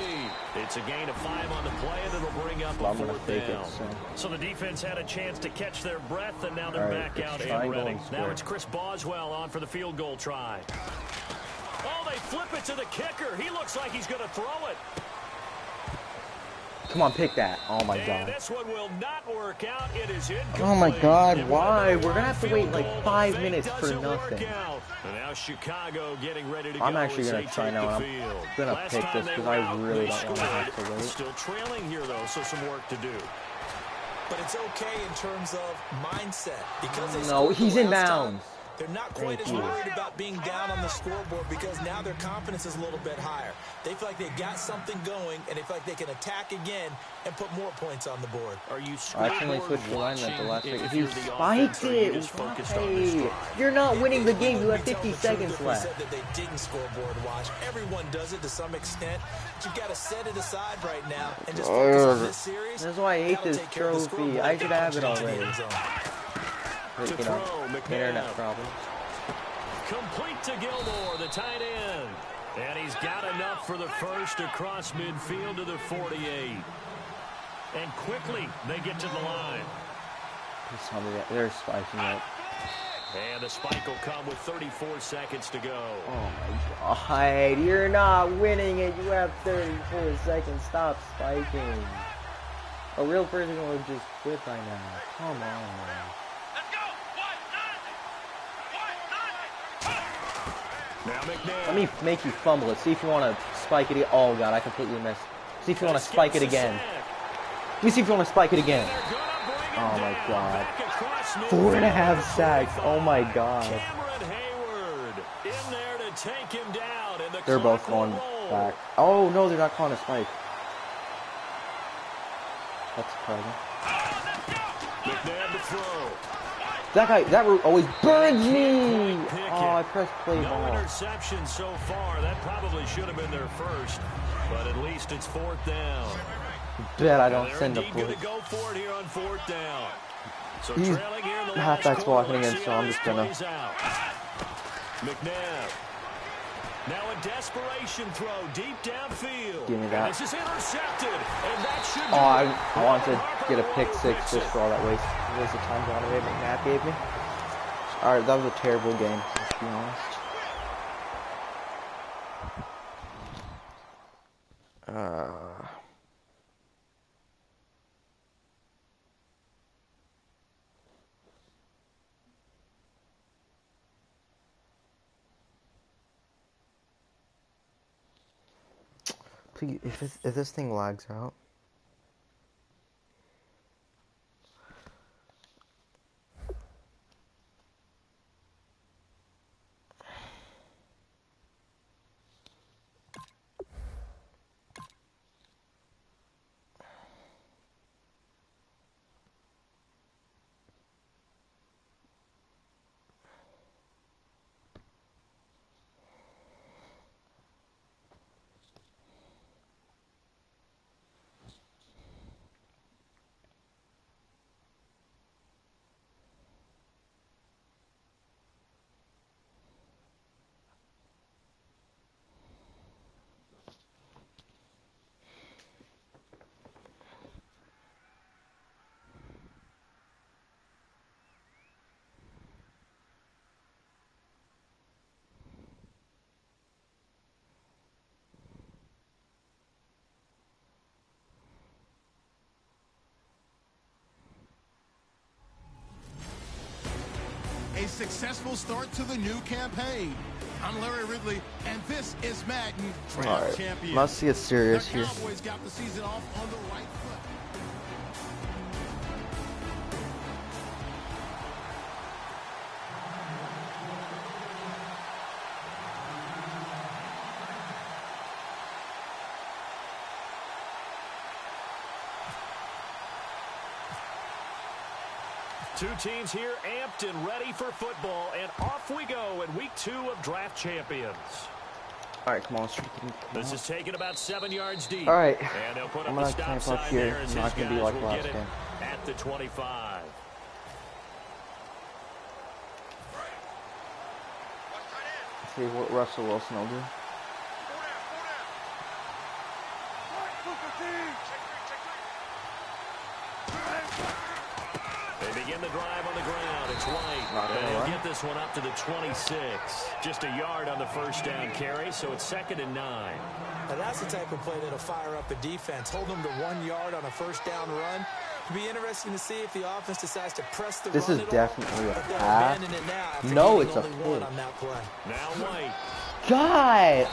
It's a gain of 5 on the play, and it'll bring up Well, a I'm gonna 4th fake it, down. so. The defense had a chance to catch their breath, and now they're All right, back out it's and triangle ready. and Now square. it's Chris Boswell on for the field goal try. Oh, they flip it to the kicker. He looks like he's going to throw it. Come on, pick that. Oh my And God. this one will not work out. It is incomplete. Oh my God, It why? went We're gonna have to field wait like goal. 5 The minutes fake for doesn't work nothing. out. And now Chicago getting ready to I'm go actually as gonna they try take now, the and field. I'm gonna Last pick time this they because were I out, really they don't want to have to scored. wait. Still trailing here, though, so some work to do. But it's okay in terms of mindset. Because they No, scored the he's in last time, bounds. They're not quite as worried about being down on the scoreboard because now their confidence is a little bit higher. They feel like they've got something going, and they feel like they can attack again and put more points on the board. Are you accidentally switched the line at the last second. He spiked it. Why? You're not winning the game. You have 50 seconds left. Said that they didn't scoreboard watch. Everyone does it to some extent. But you've got to set it aside right now and just focus on this series. That's why I hate this trophy. I should have it already. But, you know, internet problems. Complete to Gilmore, the tight end. And he's got enough for the first across midfield to the 48. And quickly, they get to the line. They're spiking it. And the spike will come with 34 seconds to go. Oh my God. You're not winning it. You have 34 seconds. Stop spiking. A real person would just quit by now. Come on, man. Let me make you fumble it. See if you want to spike it. Oh, God, I completely missed. See if you want to spike it again. Let me see if you want to spike it again. Oh, my God. 4.5 sacks. Oh, my God. They're both going back. Oh, no, they're not calling a spike. That's surprising. That guy, that route always burns me. Oh, I pressed play ball. No interception so far. That probably should have been their first, but at least it's 4th down. Bet I don't send a blitz. Go for it here on 4th down. So he's halfback's blocking again, so I'm just gonna. McNabb. Now a desperation throw deep downfield. Give me that. This is intercepted, and that should I want to get a pick 6 just for all that waste of time Donovan McNabb gave me. Alright, that was a terrible game, let's be honest. Please, if this thing lags out. A successful start to the new campaign. I'm Larry Ridley, and this is Madden Draft Champions. Must get serious here. The Cowboys got the season off on the right foot. Two teams here amped and ready for football, and off we go in week 2 of Draft Champions. All right, come on. This is taken about 7 yards deep. All right, and they'll put I'm up gonna the camp stop up sign here. there as I'm not his gonna be guys like will last get it game. at the 25. See what Russell Wilson will do. They begin the drive on the ground. It's White. And he'll get this one up to the 26. Just a yard on the first down carry, so it's 2nd and 9. Now that's the type of play that'll fire up a defense. Hold them to 1 yard on a first down run. It'll be interesting to see if the offense decides to press the This run is definitely a pass. Now No, it's a pick. Now White. God,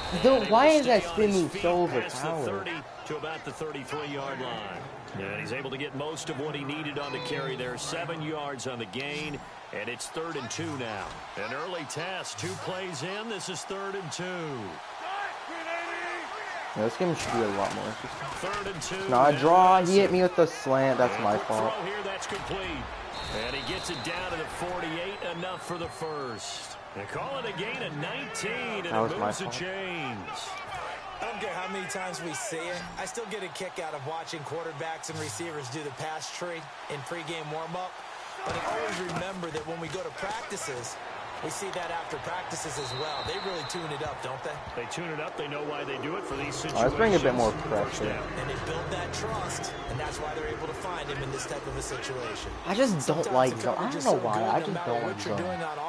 why is that spin move so overpowered? to about the 33-yard line. And he's able to get most of what he needed on the carry there. 7 yards on the gain, and it's 3rd and 2 now. An early test, 2 plays in. This is 3rd and 2. Yeah, this game should be a lot more interesting. 3rd and 2. Not a draw. He hit me with the slant. That's my fault. Throw here, that's complete. And he gets it down to the 48. Enough for the first. They call it a gain of 19, and it moves the chains. I don't care how many times we see it. I still get a kick out of watching quarterbacks and receivers do the pass tree in pregame warm-up. But I always remember that when we go to practices, we see that after practices as well. They really tune it up, don't they? They tune it up. They know why they do it for these situations. Let's bring a bit more pressure. And they build that trust, and that's why they're able to find him in this type of a situation. I just don't like zone. I don't know why. I just don't like zone.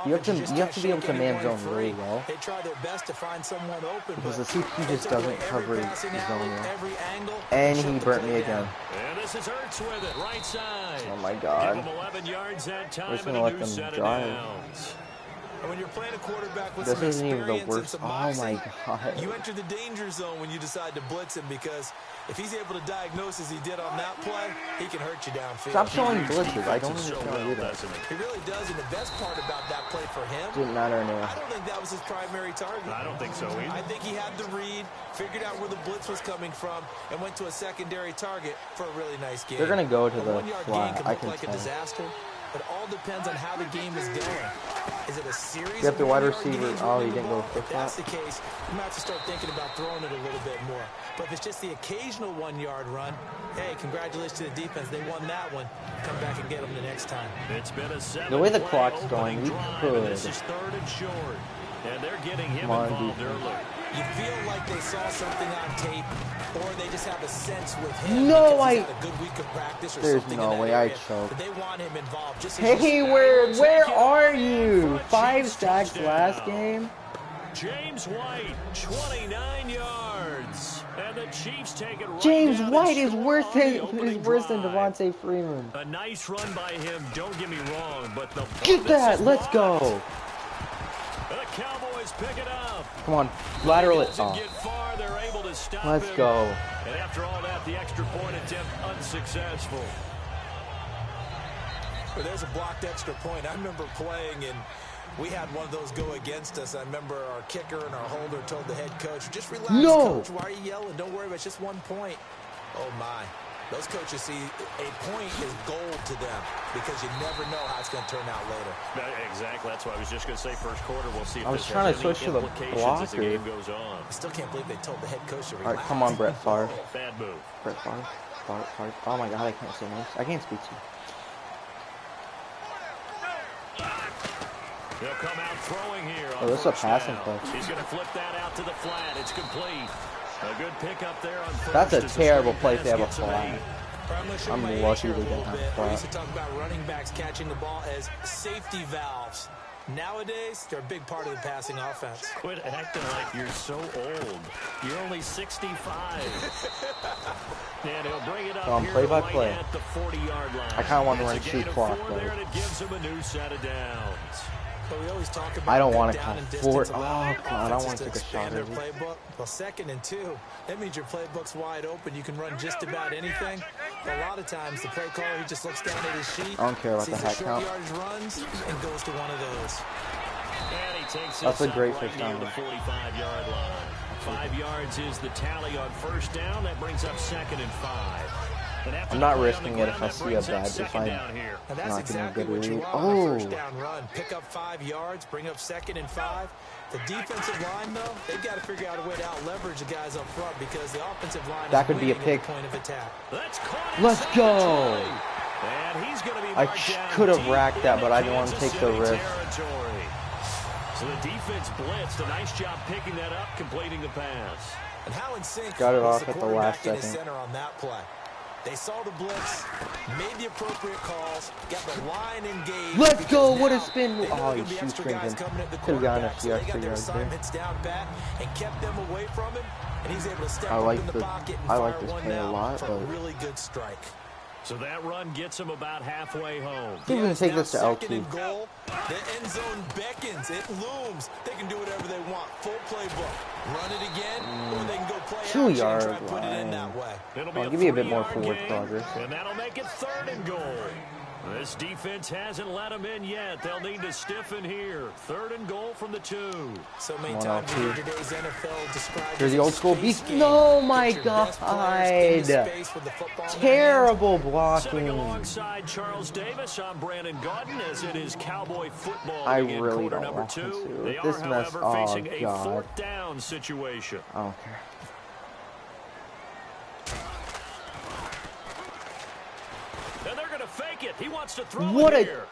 You have to be able to man zone really well. They try their best to find someone open, because the CP just doesn't cover his zone well. And he burnt me again. And this is Hurts with it, right side. Oh my God. Give him 11 yards that time. I'm just gonna let them drive. And when you're playing a quarterback with this some isn't even the experience worst. and some Oh moxie, my God. you enter the danger zone when you decide to blitz him, because if he's able to diagnose as he did on that play, he can hurt you downfield. Stop showing blitzes. I don't understand why you do that. He really does, and the best part about that play for him, didn't matter anyway. I don't think that was his primary target. I don't think so either. I think he had the read, figured out where the blitz was coming from, and went to a secondary target for a really nice game. They're going to go to a the 1-yard flat. gain can I look can like tell. a disaster. It all depends on how the game is going. Is it a series You have the of wide 1-yard receiver. gains Oh, running he the didn't go ball? for If that's that. the case, you might have to start thinking about throwing it a little bit more. But if it's just the occasional 1-yard run, hey, congratulations to the defense. They won that one. Come back and get them the next time. It's been a 7-play The way the clock's going, we drive, could. and this is 3rd and short. And they're getting him Come on, involved defense. early. You feel like they saw something on tape, or they just have a sense with him. No, because he's had a good week of practice or There's something no in that way I area, choked. but they want him involved. Just Hey, Hayward, where are you? 5 sacks last game. James White, 29 yards. And the Chiefs take it right James down White and is score worse on the than opening Devontae drive. Freeman. A nice run by him, don't get me wrong, but the Get that! Let's go! The Cowboys pick it up. Come on, lateral it. Doesn't Oh, get far, they're able to stop let's him. go. And after all that, the extra point attempt unsuccessful. Well, there's a blocked extra point. I remember playing, and we had one of those go against us. I remember our kicker and our holder told the head coach, just relax, No! coach. Why are you yelling? Don't worry about it. It's just 1 point. Oh, my. Those coaches see a point is gold to them because you never know how it's going to turn out later. Exactly. That's why I was just going to say first quarter. We'll see if I was this trying has to switch any to the implications as the blocker. game goes on. I still can't believe they told the head coach to relax. All right, come on, Brett Favre. Bad move. Brett Favre. Oh my God, I can't say names. I can't speak to you. They'll come out throwing here. Oh, this is a passing play. He's going to flip that out to the flat. It's complete. A good pickup there on first. That's a as the terrible screen play pass if they have a gets him flag. 8. I'm lucky they didn't have We used that. to talk about running backs catching the ball as safety valves. Nowadays, they're a big part of the passing offense. Quit acting like you're so old. You're only 65. And he'll bring it up So I'm here play by right play. at the 40-yard line. I kinda want to It's run a gain shoot of clock, 4 though. there, and it gives him a new set of downs. So we always talk about I don't want to down call and for it. distance Oh, allowing God, I don't offenses want to to take a shot expand their at it. playbook. Well, 2nd and 2, that means your playbook's wide open. You can run just about anything. But a lot of times, the play caller, he just looks down at his sheet, I don't care about sees the the hat short count. yardage runs, and goes to one of those. And he takes That's this a great out right first near down. the 45-yard line. 5 yards is the tally on first down. That brings up 2nd and 5. And after I'm the not play on risking the it if ground, I that see a brings up bad second define. down here. And that's Not exactly getting a what good you read. want on a Oh. first down run. Pick up 5 yards, bring up 2nd and 5. The defensive line, though, they've got to figure out a way to out-leverage the guys up front because the offensive line That is could be a winning at pick. the point of attack. That's caught Let's inside go. the 20. And he's going to be I marked down could have deep racked that, into but I didn't want to Kansas take the City risk. territory. So the defense blitzed. A nice job picking that up, completing the pass. And how in sync Got it was off the at the last quarterback in his second. center on that play? They saw the blitz, made the appropriate calls, got the line engaged. Let's go, because what a now spin. they know Oh, there's you gonna be extra shoestring guys him. coming at the Could've gotten a quarterback, few so they extra got their yards there. assignments down pat and kept them away from him, and he's able to step I up like in the the- pocket and I fire like this one play a down lot, for a but- really good strike. So that run gets him about halfway home. They're going to take Now this to 2nd LT. and goal. The end zone beckons. It looms. They can do whatever they want. Full playbook. Run it again, or they can go play 2 yard line. I'll give you a bit more forward progress. And that'll make it 3rd and goal. This defense hasn't let them in yet. They'll need to stiffen here. 3rd and goal from the 2. So many times in today's NFL described here's the old school beast. No, my God. Terrible blocking. Sitting alongside Charles Davis, I'm Brandon Gaudin, as it is Cowboy football. I really don't want to. They this are, mess. however, Oh, facing a God. 4th down situation. Okay. And they're going to fake it. He wants to throw What it here.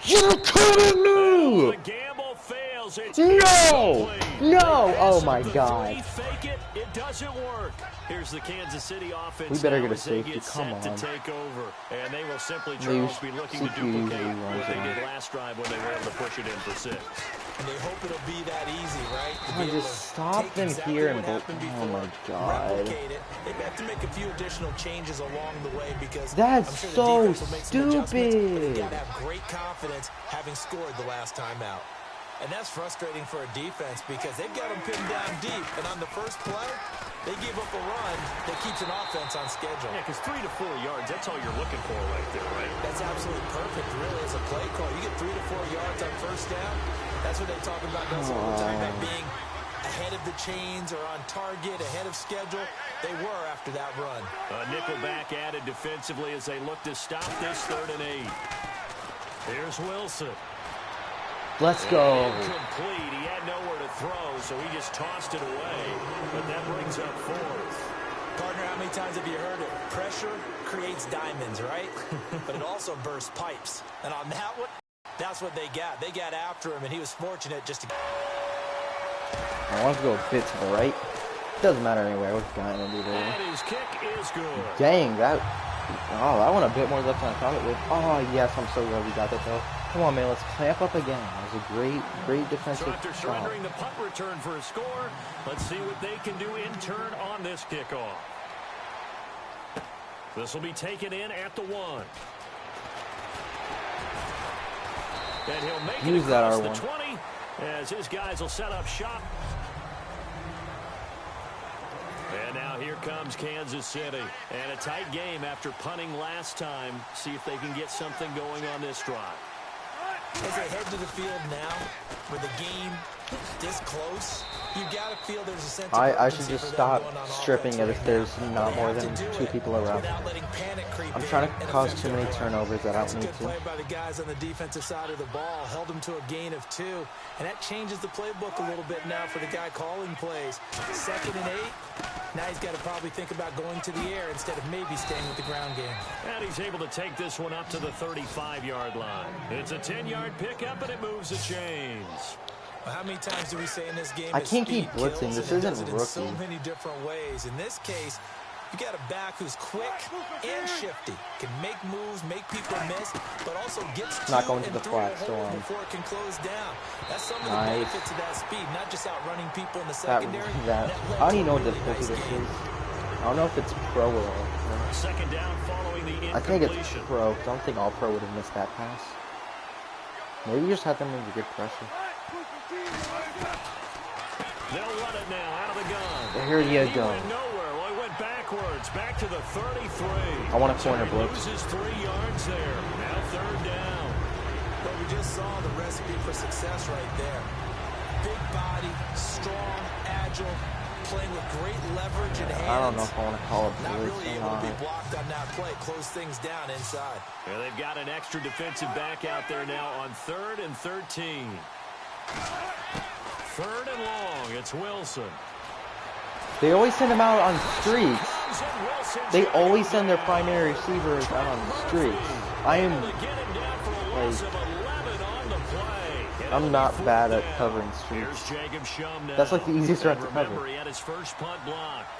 You're kidding me! The gamble fails. It's No! No! Oh my the God. 3, fake it. It doesn't work. Here's the Kansas City offense. We better now get a as they safety. get Come set on. to take over. And they will simply, They Charles, be looking to CPU duplicate usually what runs they it. did last drive when they were able to push it in for 6. And they hope it'll be that easy, right? I just stop them here and oh my God. Replicate it. They have to make a few additional changes along the way because That's I'm sure the so defense will make some adjustments, but they stupid. gotta have great confidence having scored the last time out. And that's frustrating for a defense because they've got them pinned down deep. And on the first play, they give up a run that keeps an offense on schedule. Yeah, because 3 to 4 yards, that's all you're looking for right there, right? That's absolutely perfect, really, as a play call. You get 3 to 4 yards on first down. That's what they talk about guys all the time, about being ahead of the chains or on target, ahead of schedule. They were after that run. A nickel back added defensively as they look to stop this 3rd and 8. Here's Wilson. Let's go. Incomplete. He had nowhere to throw, so he just tossed it away. But that brings up 4th. Partner, how many times have you heard it? Pressure creates diamonds, right? But it also bursts pipes. And on that one, that's what they got. They got after him, and he was fortunate just to... I want to go a bit to the right. Doesn't matter anyway. We're going to do there. And his kick is good. Dang, that. Oh, that went a bit more left than I thought it would. Oh, yes, I'm so glad we got that, though. Come on, man, let's clamp up again. That was a great defensive So after shot. surrendering the punt return for a score, let's see what they can do in turn on this kickoff. This will be taken in at the 1. And he'll make Use it that across R1. the 20 as his guys will set up shop. And now here comes Kansas City. And a tight game after punting last time. See if they can get something going on this drive. As they head to the field now, with the game this close, you got to feel there's a sense of I should urgency just for them stop going on stripping offense it if right there's now. not They more have than to do 2 it people around. without letting panic creep I'm in trying to and cause affect too their many play. turnovers that I That's don't a need good to. play by the guys on the defensive side of the ball. Held them to a gain of 2. And that changes the playbook a little bit now for the guy calling plays. 2nd and 8. Now he's got to probably think about going to the air instead of maybe staying with the ground game. And he's able to take this one up to the 35-yard line. It's a 10-yard pickup, and it moves the chains. Well, how many times do we say in this game I that can't speed keep blitzing. kills, This and it isn't does it in so rookie. many different ways. In this case, you got a back who's quick and shifty, can make moves, make people miss, but also gets Not to going to and the through flat, a still hole on. before it can close down. That's some of the Nice. benefits of that speed, not just outrunning people in the That, secondary. that. led I don't to even know a what really difficulty nice this game. is. I don't know if it's pro or all. 2nd down following the I think it's incompletion. pro. I don't think all pro would have missed that pass. Maybe you just have them under good pressure. They'll run it now out of the gun. Here you He go. went nowhere. Well, he went backwards, back to the 33. I want a So corner he blitz. loses 3 yards there. Now 3rd down. But we just saw the recipe for success right there. Big body, strong, agile, playing with great leverage and hands. I don't know if I want to call it Not blitz really or able to be not. blocked on that play. Close things down inside. Yeah, they've got an extra defensive back out there now on 3rd and 13. 3rd and long. It's Wilson. They always send them out on streaks. They always send their primary receivers out on streaks. I am like, I'm not bad at covering streaks. That's like the easiest route to cover. He had his first punt blocked.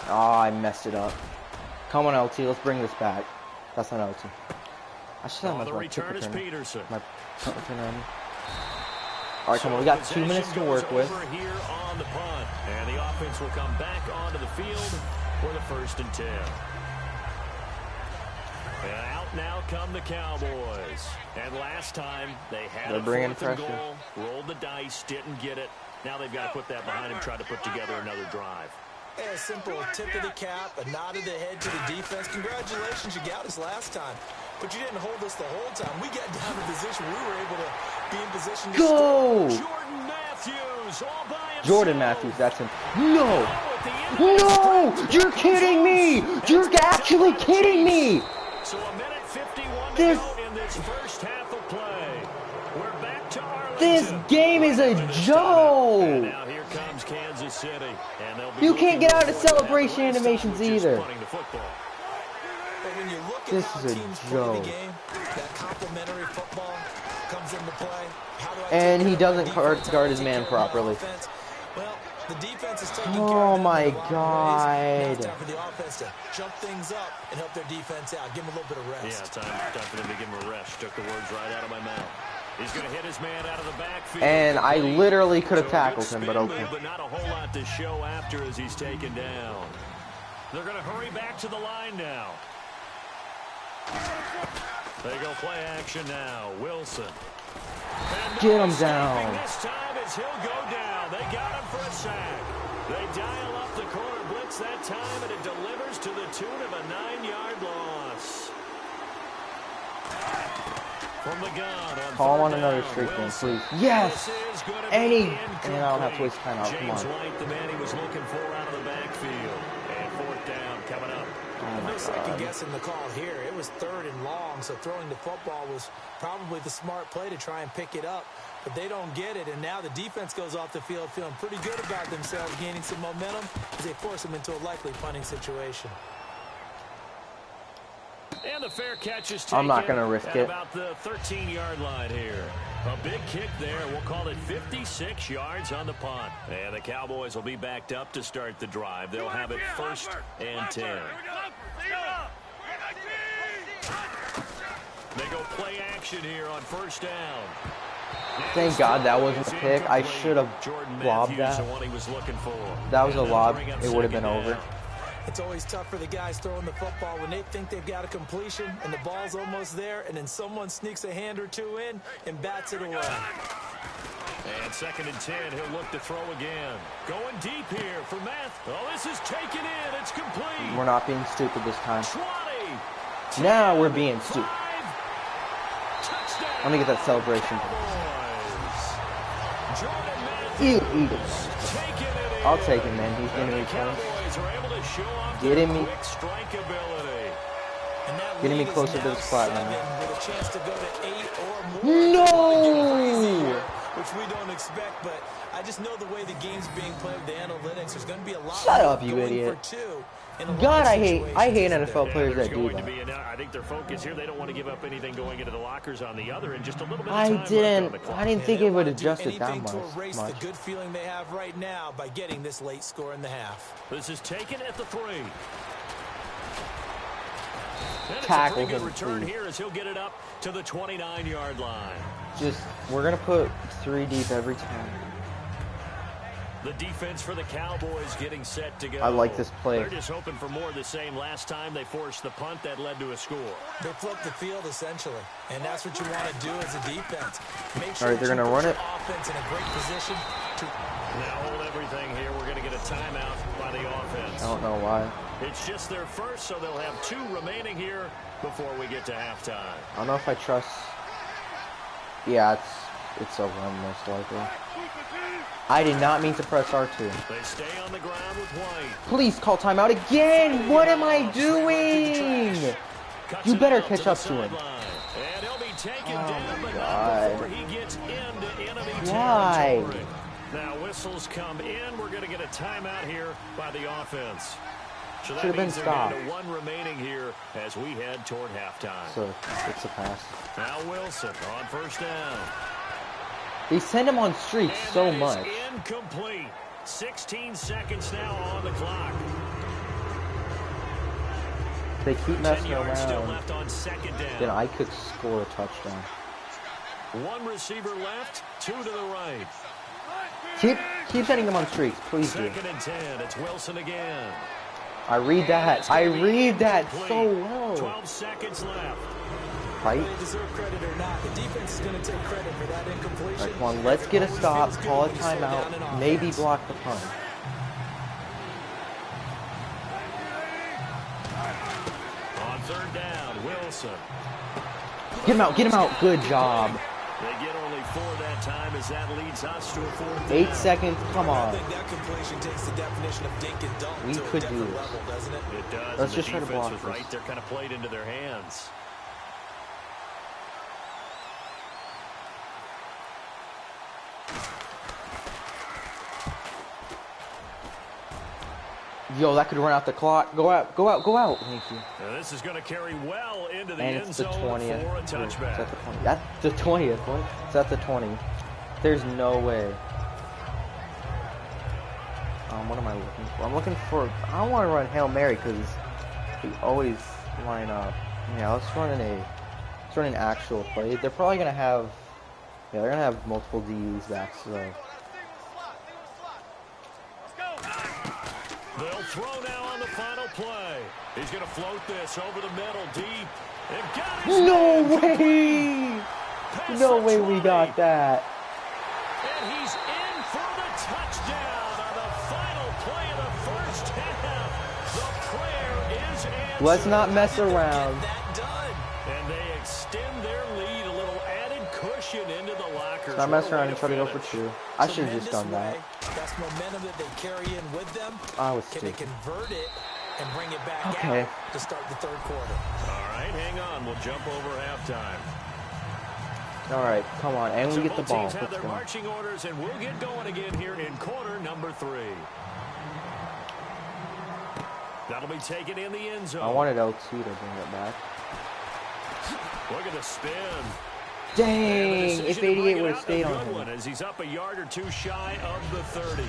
Oh, I messed it up. Come on, LT. Let's bring this back. That's not LT. I should have The my return is return. Peterson. My punt return on. All right, come on. We got 2 minutes to work with. Over here on the punt, and the offense will come back onto the field for the 1st and 10. And out now come the Cowboys. And last time they had a bringing 4th and pressure. goal, rolled the dice, didn't get it. Now they've got to put that behind him, try to put together another drive. A simple tip of the cap, a nod of the head to the defense. Congratulations, you got us last time. But you didn't hold us the whole time. We got down to position. We were able to be in position to Go! score. Jordan Matthews all by himself. Jordan Matthews, that's him. No! No! You're kidding me! You're actually kidding me! So a minute 51 to This- go in this first half of play. We're back to Arlington. This game is a And joke! now here comes Kansas City. And they'll be You can't get out of looking for celebration that. animations Just either. punting the football. But when you look at This how is a teams play joke. the game, that complementary football comes into play. How do I And take he care of my doesn't defense? How do I guard his take man care of my properly. offense? Well, the defense is taking Oh care of them my in a lot of ways. Now it's God. time for the offense to jump things up and help their defense out. Give them a little bit of Yeah, rest. time for them to give him a rest. Took the words right out of my mouth. He's going to hit his man out of the backfield. And I literally could have So a good tackled him, but spin okay. move, but not a whole lot to show after as he's taken down. They're going to hurry back to the line now. They go play action now. Wilson. And Get no him escaping down. This time as he'll go down. They got him for a sack. They dial up the corner blitz that time, and it delivers to the tune of a 9-yard loss. From the gun on Call on third another down, streak game, Wilson. please. Yes! This is gonna be Any... incomplete. And I don't have to waste time out. Come James on. White, the man he was looking for out of the backfield. And 4th down coming up. Oh my No second God. guessing the call here. It was 3rd and long, so throwing the football was probably the smart play to try and pick it up. But they don't get it, and now the defense goes off the field feeling pretty good about themselves, gaining some momentum as they force them into a likely punting situation. And the fair catch is taken. I'm not gonna risk at it. about the 13-yard line here. A big kick there. We'll call it 56 yards on the punt. And the Cowboys will be backed up to start the drive. They'll have it 1st and 10. They go play action here on 1st down. Thank God that wasn't a pick. I should have lobbed that. The one he was looking for. That was a And they'll lob. bring up It would have been 2nd over. down. It's always tough for the guys throwing the football when they think they've got a completion and the ball's almost there, and then someone sneaks a hand or two in and bats it away. And 2nd and 10, he'll look to throw again. Going deep here for Math. Oh, this is taken in. It's complete. We're not being stupid this time. 20. Now we're being stupid. 5. Touchdown. Let me get that celebration. Cowboys. Jordan Ew, Matthews eat it. taking it in. I'll take it, man. He's And getting the me points. Cowboys are able to show off Getting their me- quick strike ability. And that Getting me lead is closer to now this platinum. 7 with a chance to go to 8 or more. No! Which we don't expect, but I just know the way the game's being played with the analytics, there's going to be a lot Shut more up, you going idiot. for 2 in a lot God, of I hate situations, isn't NFL there? players There's that do going to that. be I think their focus here, they don't want to give up anything going into the lockers on the other, and just a little bit of I time left on didn't. the clock. I didn't And think they it would wanna do adjust it that anything much. to erase the good feeling they have right now by getting this late score in the half. This is taken at the 3. And it's a Tackle pretty good him, return please. here as he'll get it up to the 29-yard line. Just, we're going to put 3 deep every time. The defense for the Cowboys getting set to go. I like this play. They're just hoping for more of the same. Last time they forced the punt that led to a score. They flipped the field essentially, and that's what you want to do as a defense. Make sure All right, they're that gonna you run put it. your offense in a great position to. Now hold everything here. We're going to get a timeout by the offense. I don't know why. It's just their first, so they'll have 2 remaining here before we get to halftime. I don't know if I trust. Yeah, it's a run most likely. I did not mean to press R2. They stay on the ground with White. Please call timeout again. What am I doing? Cuts You it better out catch to the up to him. sideline. And he'll be taken Oh down, my but God. not before he gets into enemy Why? territory. Now whistles come in. We're going to get a timeout here by the offense. So that Should've been means they're down stopped. to 1 remaining here as we head toward halftime. So it's a pass. Now Wilson on 1st down. They send him on streaks And so that is much. incomplete. 16 seconds now on the clock. They keep 10 messing yards still around. left on 2nd down. Then I could score a touchdown. 1 receiver left, 2 to the right. Keep sending them on streaks, please do. 2nd and 10. It's Wilson again. I read that. I read that so well. 12 seconds left. Right? Whether they deserve credit or not, the defense is going to take credit for that incompletion. Right, come on, let's get a stop, call a timeout, maybe block the punt. On third down, Wilson. Get him out, good job. They get only 4 that time as that leads us to a 4th down. 8 seconds, come on. I think that completion takes the definition of dink and dunk We to could a do different this. level, doesn't it? It does. Let's and just the try to defense block was this. right. They're kind of played into their hands. Yo, that could run out the clock. Go out. Thank you. Now this is going to carry well into the And end it's the zone 20th. for a touchback. That's the 20th. That's the 20th. What? It's at the 20. There's no way. What am I looking for? I'm looking for... I don't want to run Hail Mary because we always line up. Yeah, let's run an actual play. They're probably going to have... Yeah, they're going to have multiple DUs back, so... They'll throw now on the final play. He's going to float this over the middle, deep. And got his No man way! past No the way we 20. got that. And he's in for the touchdown on the final play of the first half. The prayer is answered. Let's not mess around. Get that done. And they extend their lead, a little added cushion into the lockers. Not mess What a around way and to try to go for finish. 2. I should have just Tremendous done that. way. That's momentum that they carry in with them. I was Can they stupid. convert it and bring it back Okay. out to start the third quarter? All right, hang on. We'll jump over halftime. All right, come on, and we So get the both ball. teams have Let's their go. marching orders, and we'll get going again here in quarter number 3. That'll be taken in the end zone. I wanted L2 to bring it back. Look at the spin. Dang! And the If decision to bring 88 it would have out, stayed a on good him. one, as he's up a yard or 2 shy of the 30.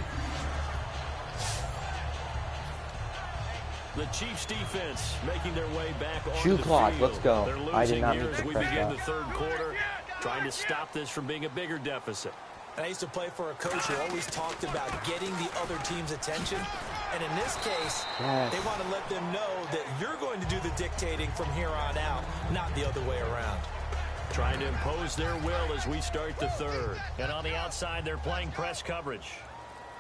The Chiefs defense making their way back onto Shoe the clock, field. let's go. They're I did losing not here mean as to we press begin that. the third quarter, trying to stop this from being a bigger deficit. I used to play for a coach who always talked about getting the other team's attention. And in this case, Yes. they want to let them know that you're going to do the dictating from here on out, not the other way around. Trying to impose their will as we start the third. And on the outside, they're playing press coverage.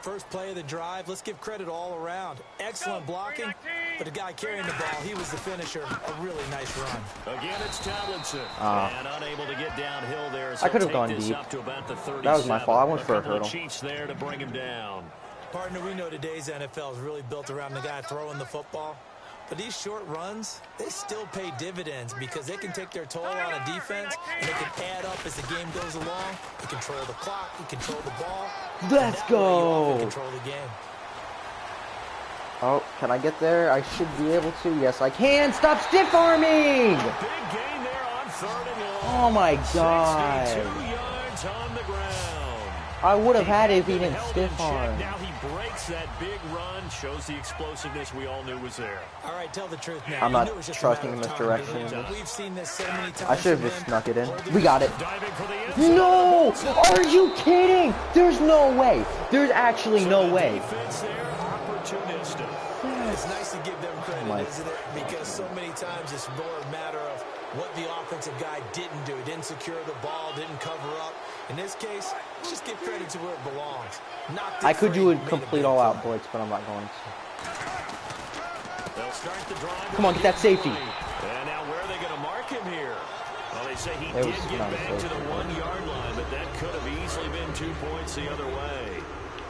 First play of the drive, let's give credit all around. Excellent blocking, but the guy carrying the ball, he was the finisher. A really nice run. Again, it's Tomlinson. And unable to get downhill there. As I could have he'll gone take this deep. up to about the 37. That was my fault. I went for a couple of hurdle. Chiefs there to bring him down. Partner, we know today's NFL is really built around the guy throwing the football. But these short runs, they still pay dividends because they can take their toll on a defense and they can add up as the game goes along. You control the clock, you control the ball. Let's and that way you go. often control the game. Oh, can I get there? I should be able to. Yes, I can. Stop stiff arming! Big gain there on 3rd and long. Oh my god. 62 yards on the ground. I would have had it if he Been didn't held stiff in check. arm. Now he breaks that big run, shows the explosiveness we all knew was there. All right, tell the truth now. I'm You not knew it was just a trusting matter him of this time, direction. didn't you? We've seen this so many times. I should have from just him. snuck it in. Holding We got it. Diving for the end zone. No! Are you kidding? There's no way. There's actually no way. Defense there, opportunistic. It's nice to give them credit, Mike. isn't it? Because so many times it's more a matter of what the offensive guy didn't do. He didn't secure the ball, didn't cover up. In this case, just give credit to where it belongs. Not the I could do free a made complete big all-out play. blitz, but I'm not going to. They'll start the drive. Come on, get that safety. And now where are they going to mark him here? Well, they say he It did was get not a back to safety. the 1-yard line, but that could have easily been 2 points the other way.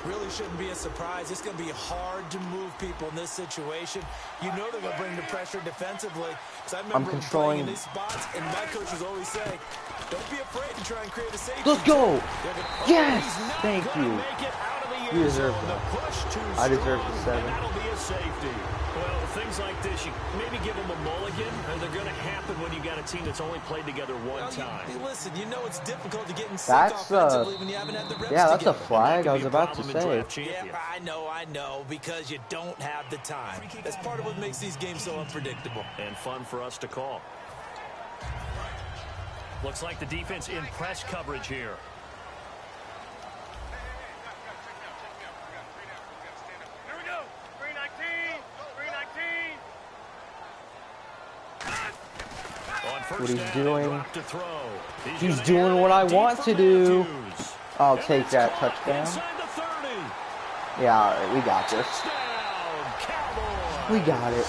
Really shouldn't be a surprise. It's going to be hard to move people in this situation. You know they're going to bring the pressure defensively. So I remember controlling- playing in these spots, and my coach was always saying, don't be afraid to try and create a safety. Let's go! They're gonna- Yes! He's not Thank gonna you. make it out of the You end deserve zone. that. The push too I deserve strong, the 7. and that'll be a safety. Well, things like this, you maybe give them a mulligan, and they're going to happen when you got a team that's only played together one time. Listen, you know it's difficult to get in sync That's, offensively when you haven't had the reps Yeah, that's a together. flag. I Could was be a about to problem in say. draft champions. Yeah, I know, because you don't have the time. That's part of what makes these games so unpredictable. And fun for us to call. Looks like the defense in press coverage here. Here we go. 319. 319. what he's doing. He's doing what I want to do. I'll take that touchdown. Yeah, we got this. We got it.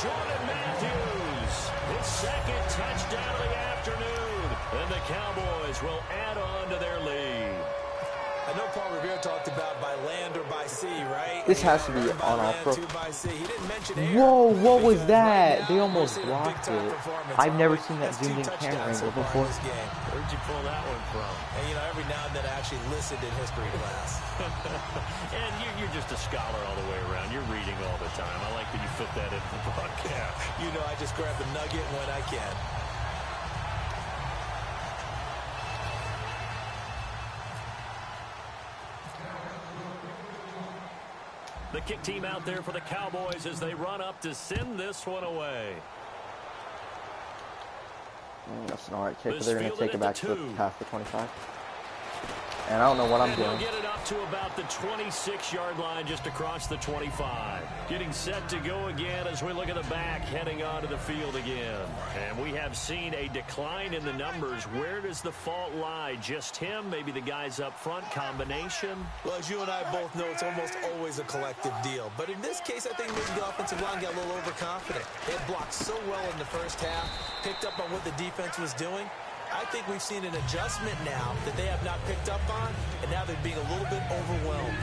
Jordan Matthews, his second touchdown of the afternoon. And the Cowboys will add on to their lead. I know Paul Revere talked about by land or by sea, right? This has to be on all pro. He didn't mention air. Whoa, what was that? They almost blocked it. I've never seen that zoomed in camera angle before. Where'd you pull that one from? And, you know, every now and then I actually listened in history class. And you're just a scholar all the way around. You're reading all the time. I like that you fit that into the broadcast. You know, I just grab the nugget when I can. The kick team out there for the Cowboys as they run up to send this one away. That's an alright kick, but they're going to take it back to past the 25. And I don't know what I'm doing. They'll get it up to about the 26-yard line, just across the 25. Getting set to go again as we look at the back, heading onto the field again. And we have seen a decline in the numbers. Where does the fault lie? Just him? Maybe the guys up front? Combination? Well, as you and I both know, it's almost always a collective deal. But in this case, I think maybe the offensive line got a little overconfident. They had blocked so well in the first half, picked up on what the defense was doing. I think we've seen an adjustment now that they have not picked up on, and now they're being a little bit overwhelmed.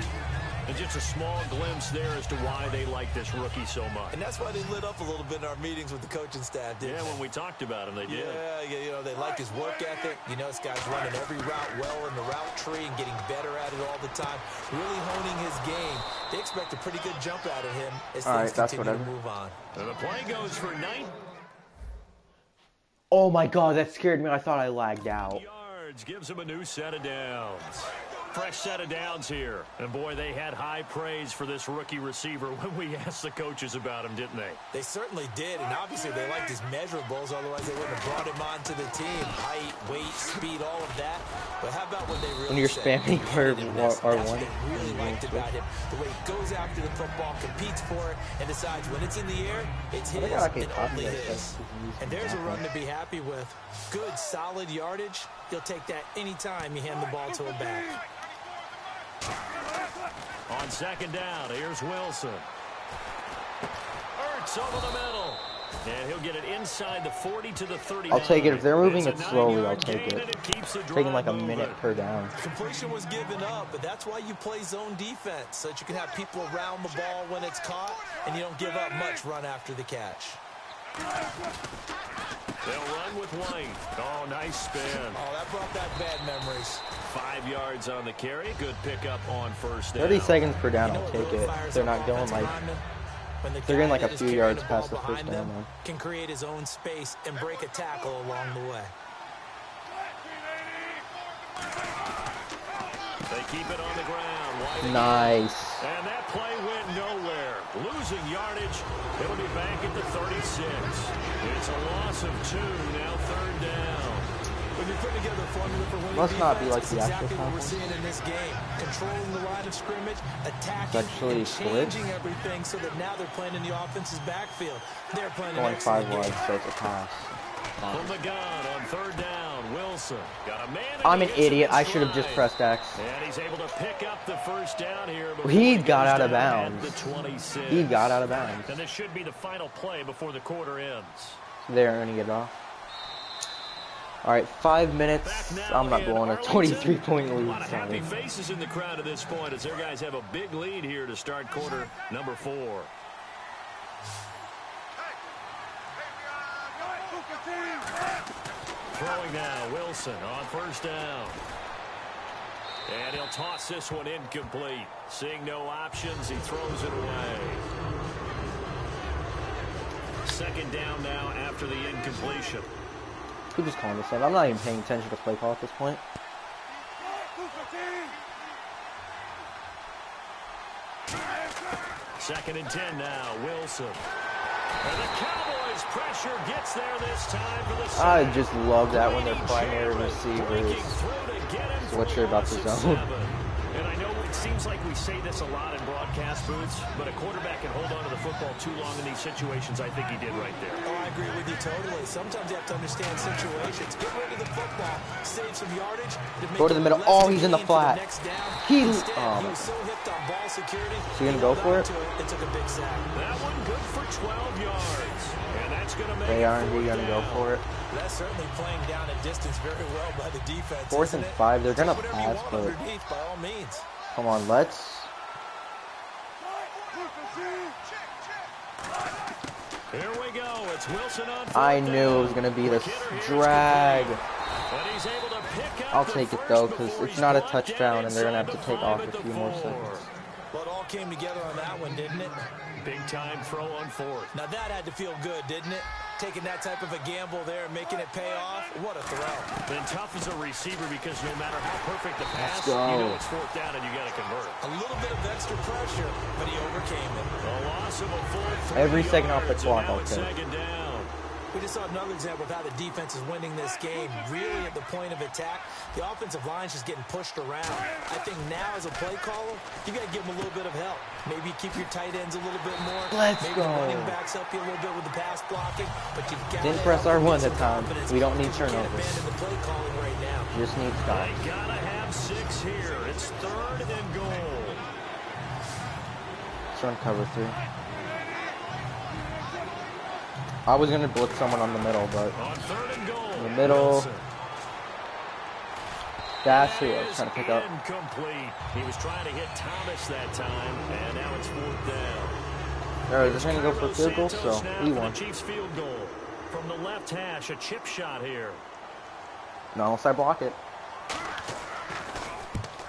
And just a small glimpse there as to why they like this rookie so much. And that's why they lit up a little bit in our meetings with the coaching staff, didn't they? When we talked about him, they did. Yeah, you know, they like his work ethic. You know, this guy's running every route well in the route tree and getting better at it all the time, really honing his game. They expect a pretty good jump out of him as things continue to move on. And the play goes for 9. Oh my god, that scared me. I thought I lagged out. Yards gives him a new set of downs. Fresh set of downs here. And boy, they had high praise for this rookie receiver when we asked the coaches about him, didn't they? They certainly did, and obviously they liked his measurables, otherwise they wouldn't have brought him onto the team. Height, weight, speed, all of that. But how about when they really when you're spamming R1? That's what they really liked about him. The way he goes after the football, competes for it, and decides when it's in the air, it's his and only his. And there's a run to be happy with. Good, solid yardage. He'll take that anytime you hand the ball to a back. On second down, here's Wilson. Ertz over the middle. And he'll get it inside the 40 to the 39. I'll take it. If they're moving it slowly, I'll take it. Taking like a minute per down. Completion was given up, but that's why you play zone defense, so that you can have people around the ball when it's caught, and you don't give up much run after the catch. They'll run with White. Oh, nice spin. Oh, that brought back bad memories. 5 yards on the carry. Good pickup on first down. 30 seconds per down, I'll take it. They're not going like... They're getting like a few yards past the first down, though. Can create his own space and break a tackle along the way. They keep it on the ground. White nice. And that play went nowhere. Losing yardage. It'll be back at the 36. It's a loss of 2. Now third down. When you're putting together a formula for winning, must not be like the exactly actual what we're seeing in this game. Controlling the line of scrimmage, attacking, actually and changing everything so that now they're playing in the offense's backfield. They're playing going 5 yards, so it's a pass. From the gun on third down, Wilson got a man. I'm an idiot. I should have just pressed X. And he's able to pick up the first down here. He got out of bounds. He got out of bounds. And this should be the final play before the quarter ends. They're going to get it off. All right, 5 minutes. I'm not blowing a 23-point lead. Happy faces in the crowd at this point as their guys have a big lead here to start quarter number 4. Throwing now, Wilson on first down. And he'll toss this one incomplete. Seeing no options, he throws it away. Second down now after the incompletion. Who's just calling this in? I'm not even paying attention to play call at this point. Second and 10 now, Wilson. And the Cowboys pressure gets there this time for the I just love that when their primary receivers switch about the zone. And I know we'd seems like we say this a lot in broadcast booths, but a quarterback can hold on to the football too long in these situations. I think he did right there. Oh, I agree with you totally. Sometimes you have to understand situations. Get rid of the football, save some yardage. Go to the middle. Oh, he's in the flat. He was so hipped on ball security. So you gonna go for it? It took a big sack. That one good for 12 yards. And that's going to make they aren't gonna go for it. That's certainly playing down a distance very well by the defense. 4th and 5. They're gonna pass, but by all means. Come on, let's. Here we go. It's Wilson on. I knew it was gonna be this drag. I'll take it though, because it's not a touchdown, and they're gonna have to take off a few more seconds. Well, it all came together on that one, didn't it? Big time throw on 4th. Now that had to feel good, didn't it? Taking that type of a gamble there and making it pay off. What a throw. Been tough as a receiver because no matter how perfect the pass, you know it's 4th down and you got to convert. A little bit of extra pressure, but he overcame it. A loss of a full 3 Every second off the yards, clock, and now it's okay. 2nd down. We just saw another example of how the defense is winning this game. Really at the point of attack, the offensive line's just getting pushed around. I think now as a play caller, you got to give them a little bit of help. Maybe keep your tight ends a little bit more. Maybe the running backs help you a little bit with the pass blocking. But you've got Didn't press R1 that time. We don't need turnovers. The play calling right now. Just need stops. They got to have 6 here. It's 3rd and goal. Let's run cover 3. I was going to blitz someone on the middle, but On 3rd and goal, in the middle, that's who I was trying to pick up. Incomplete. He was trying to hit Thomas that time, and now it's 4th down. All right, they're trying to go for a field goal, so we won. Chiefs field goal from the left hash, a chip shot here. No, unless I block it.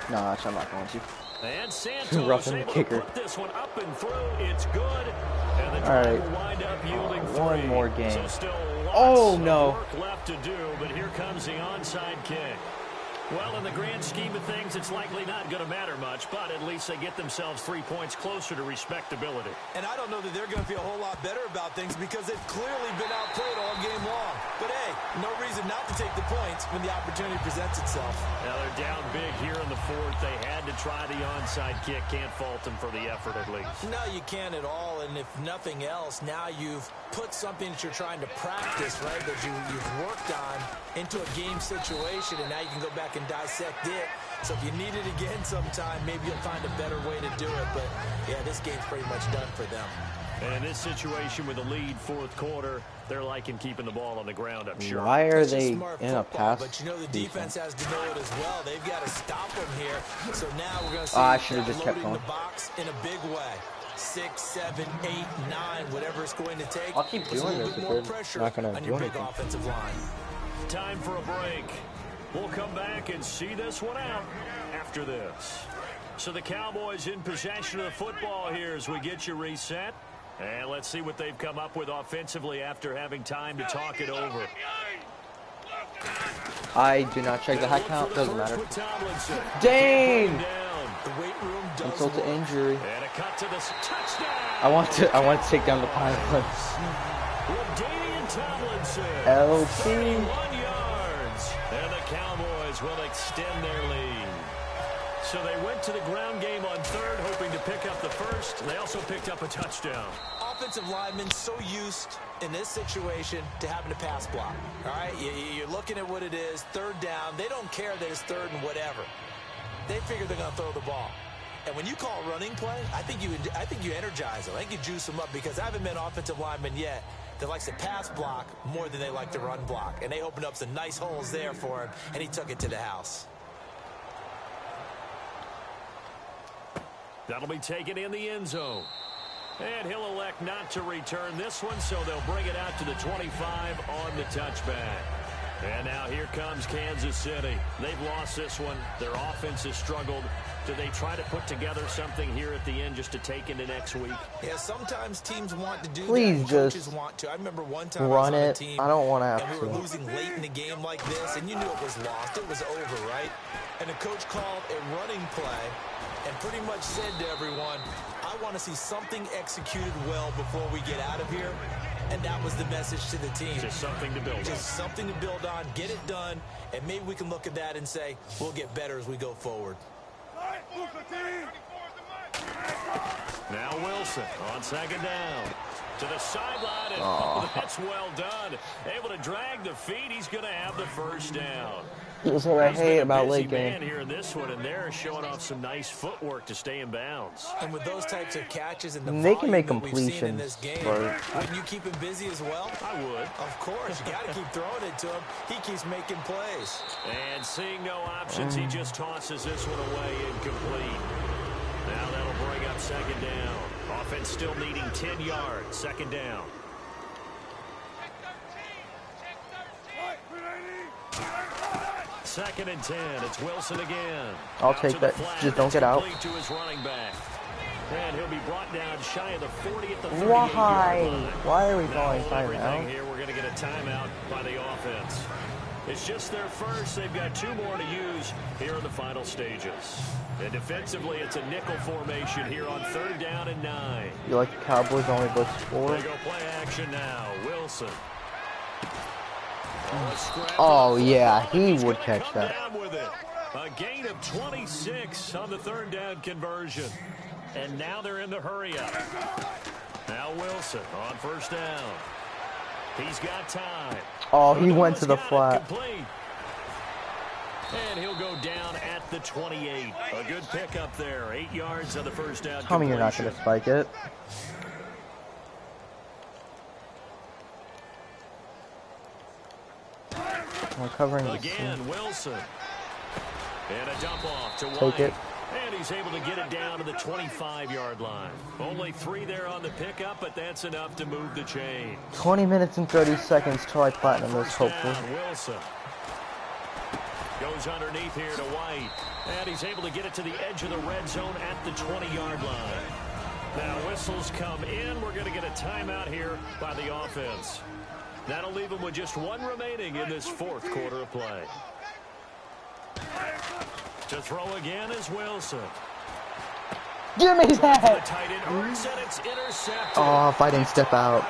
No, actually, I'm not going to. And Santos Roughing the able kicker. to put this one up and through. It's good. And the All drive right. will wind up yielding 3. One more game. So still lots Oh, no. of work left to do, but here comes the onside kick. Well, in the grand scheme of things, it's likely not going to matter much, but at least they get themselves 3 points closer to respectability. And I don't know that they're going to feel a whole lot better about things because they've clearly been outplayed all game long. But, hey, no reason not to take the points when the opportunity presents itself. Now they're down big here in the 4th. They had to try the onside kick. Can't fault them for the effort at least. No, you can't at all. And if nothing else, now you've put something that you're trying to practice, right, that you've worked on into a game situation, and now you can go back and dissect it. So if you need it again sometime, maybe you'll find a better way to do it. But, yeah, this game's pretty much done for them. And in this situation with a lead 4th quarter, they're liking keeping the ball on the ground, I'm sure. Why are It's they just smart in a football, pass? But you know the defense has to know it as well. They've got to stop them here. So now we're going to see I should have just kept loading going. the box in a big way. 6, 7, 8, 9, whatever it's going to take. I'll keep Puts a doing little this bit if more they're pressure not gonna on do your big anything. offensive line. Time for a break. We'll come back and see this one out after this. So the Cowboys in possession of the football here as we get you reset. And let's see what they've come up with offensively after having time to talk it over. I do not check the hack count. Doesn't matter. Dang! Insult to injury. And a cut to the touchdown. I want to take down the pilots. LT. 31 yards. And the Cowboys will extend their lead. So they went to the ground game on 3rd, hoping to pick up the 1st. They also picked up a touchdown. Offensive linemen so used in this situation to having to pass block. All right, you're looking at what it is, 3rd down. They don't care that it's 3rd and whatever. They figure they're going to throw the ball. And when you call running play, I think you energize them. I think you juice them up because I haven't met an offensive lineman yet that likes to pass block more than they like to run block. And they opened up some nice holes there for him, and he took it to the house. That'll be taken in the end zone. And he'll elect not to return this one, so they'll bring it out to the 25 on the touchback. And now here comes Kansas City. They've lost this one. Their offense has struggled. Do they try to put together something here at the end just to take into next week? Yeah, sometimes teams want to do Please that. just coaches want to. I remember one time run I was on it. a team, I don't want to have and we to. were losing late in the game like this, and you knew it was lost. It was over, right? And the coach called a running play and pretty much said to everyone, I want to see something executed well before we get out of here. And that was the message to the team. Just something to build on. Just something to build on, get it done, and maybe we can look at that and say, we'll get better as we go forward. Now Wilson on second down. To the sideline, and oh, that's well done. Able to drag the feet. He's going to have the first down. That's what I hate about late game. Here in this one, and they're showing off some nice footwork to stay in bounds. And with those types of catches and the they can make that we've seen in completions. this game, But wouldn't you keep him busy as well? I would. Of course, you got to keep throwing it to him. He keeps making plays. And seeing no options, he just tosses this one away incomplete. Now that'll bring up second down. Offense still needing 10 yards. Second down. Second and 10. It's Wilson again. I'll take that. Just don't get out. To his running back. And he'll be brought down shy of the 40 at the 38 Why are we calling timeout? Here, we're going to get a timeout by the offense. It's just their first. They've got 2 more to use here in the final stages. And defensively, it's a nickel formation here on third down and 9. You like the Cowboys only blitz 4? They go play action now. Wilson. Oh, yeah, he would catch that. A gain of 26 on the third down conversion. And now they're in the hurry up. Now Wilson on first down. He's got time. Oh, he went to the flat. And he'll go down at the 28. A good pickup there. 8 yards on the first down. Tell me you're not going to spike it. We're covering again. Wilson. And a dump off to White. Take it. And he's able to get it down to the 25-yard line. Only 3 there on the pickup, but that's enough to move the chain. 20 minutes and 30 seconds till I platinum this, hopefully. Wilson goes underneath here to White. And he's able to get it to the edge of the red zone at the 20-yard line. Now whistles come in. We're going to get a timeout here by the offense. That'll leave them with just 1 remaining in this 4th quarter of play. To throw again is Wilson. Give me that! Tight end earns, and it's intercepted. Oh, if I didn't step out.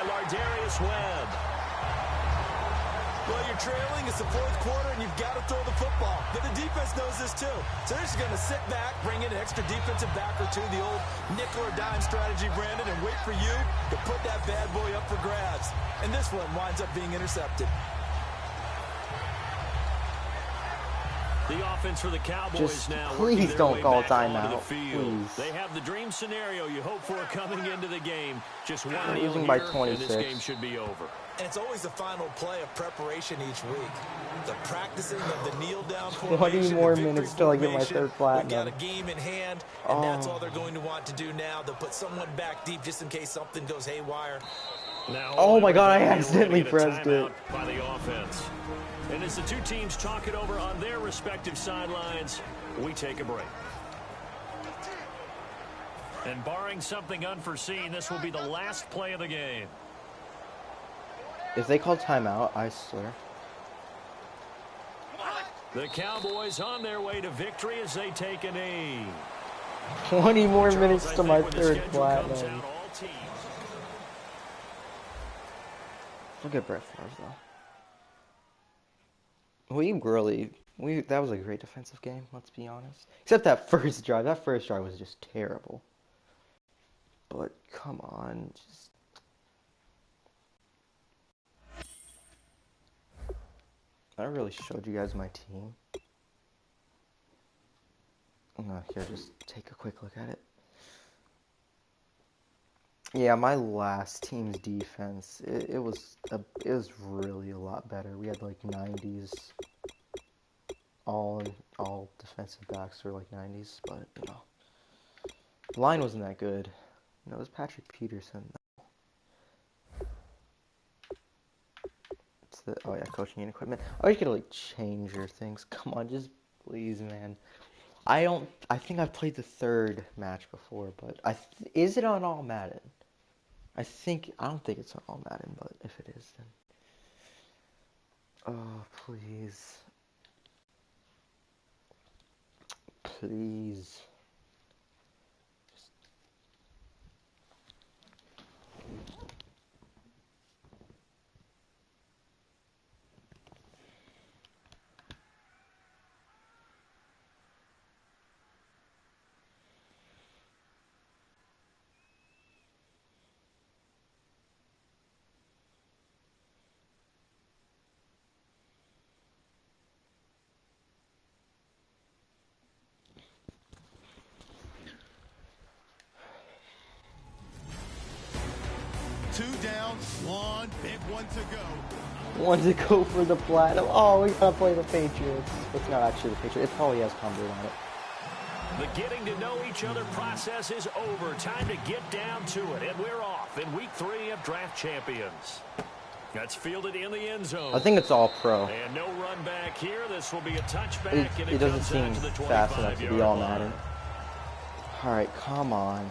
Well, you're trailing. It's the 4th quarter, and you've got to throw the football. But the defense knows this, too. So they're just going to sit back, bring in an extra defensive back or 2, the old nickel or dime strategy, Brandon, and wait for you to put that bad boy up for grabs. And this one winds up being intercepted. The offense for the Cowboys just now. Please don't call timeout. Please. They have the dream scenario you hope for coming into the game. Just one losing by 26. And this game should be over. And it's always the final play of preparation each week. The practicing of the kneel down 20 more minutes till I get my 3rd platinum. We've got a game in hand, and that's all they're going to want to do now. They'll put someone back deep just in case something goes haywire. Now, oh my God, I accidentally pressed it. By the offense. And as the 2 teams talk it over on their respective sidelines, we take a break. And barring something unforeseen, this will be the last play of the game. If they call timeout, I swear. The Cowboys on their way to victory as they take a knee. 20 more minutes to my 3rd platinum. Look at Brett Favre, though. That was a great defensive game, let's be honest. Except that first drive. That first drive was just terrible. But, come on. I really showed you guys my team. Here, just take a quick look at it. Yeah, my last team's defense, it was really a lot better. We had like 90s. All defensive backs were like 90s, but you know, the line wasn't that good. You know, it was Patrick Peterson. Oh yeah, coaching and equipment. Oh, you could like change your things. Come on, just please, man. I think I've played the 3rd match before, but is it on all Madden? I don't think it's on all Madden, but if it is, then oh please, please. 2 down, 1 big one to go. One to go for the platinum. Oh, we gotta play the Patriots. It's not actually the Patriots. It probably has Tom Brady on it. The getting to know each other process is over. Time to get down to it. And we're off in week 3 of Draft Champions. That's fielded in the end zone. I think it's all pro. And no run back here. This will be a touchback. It doesn't seem fast enough to be all Madden. All right, come on.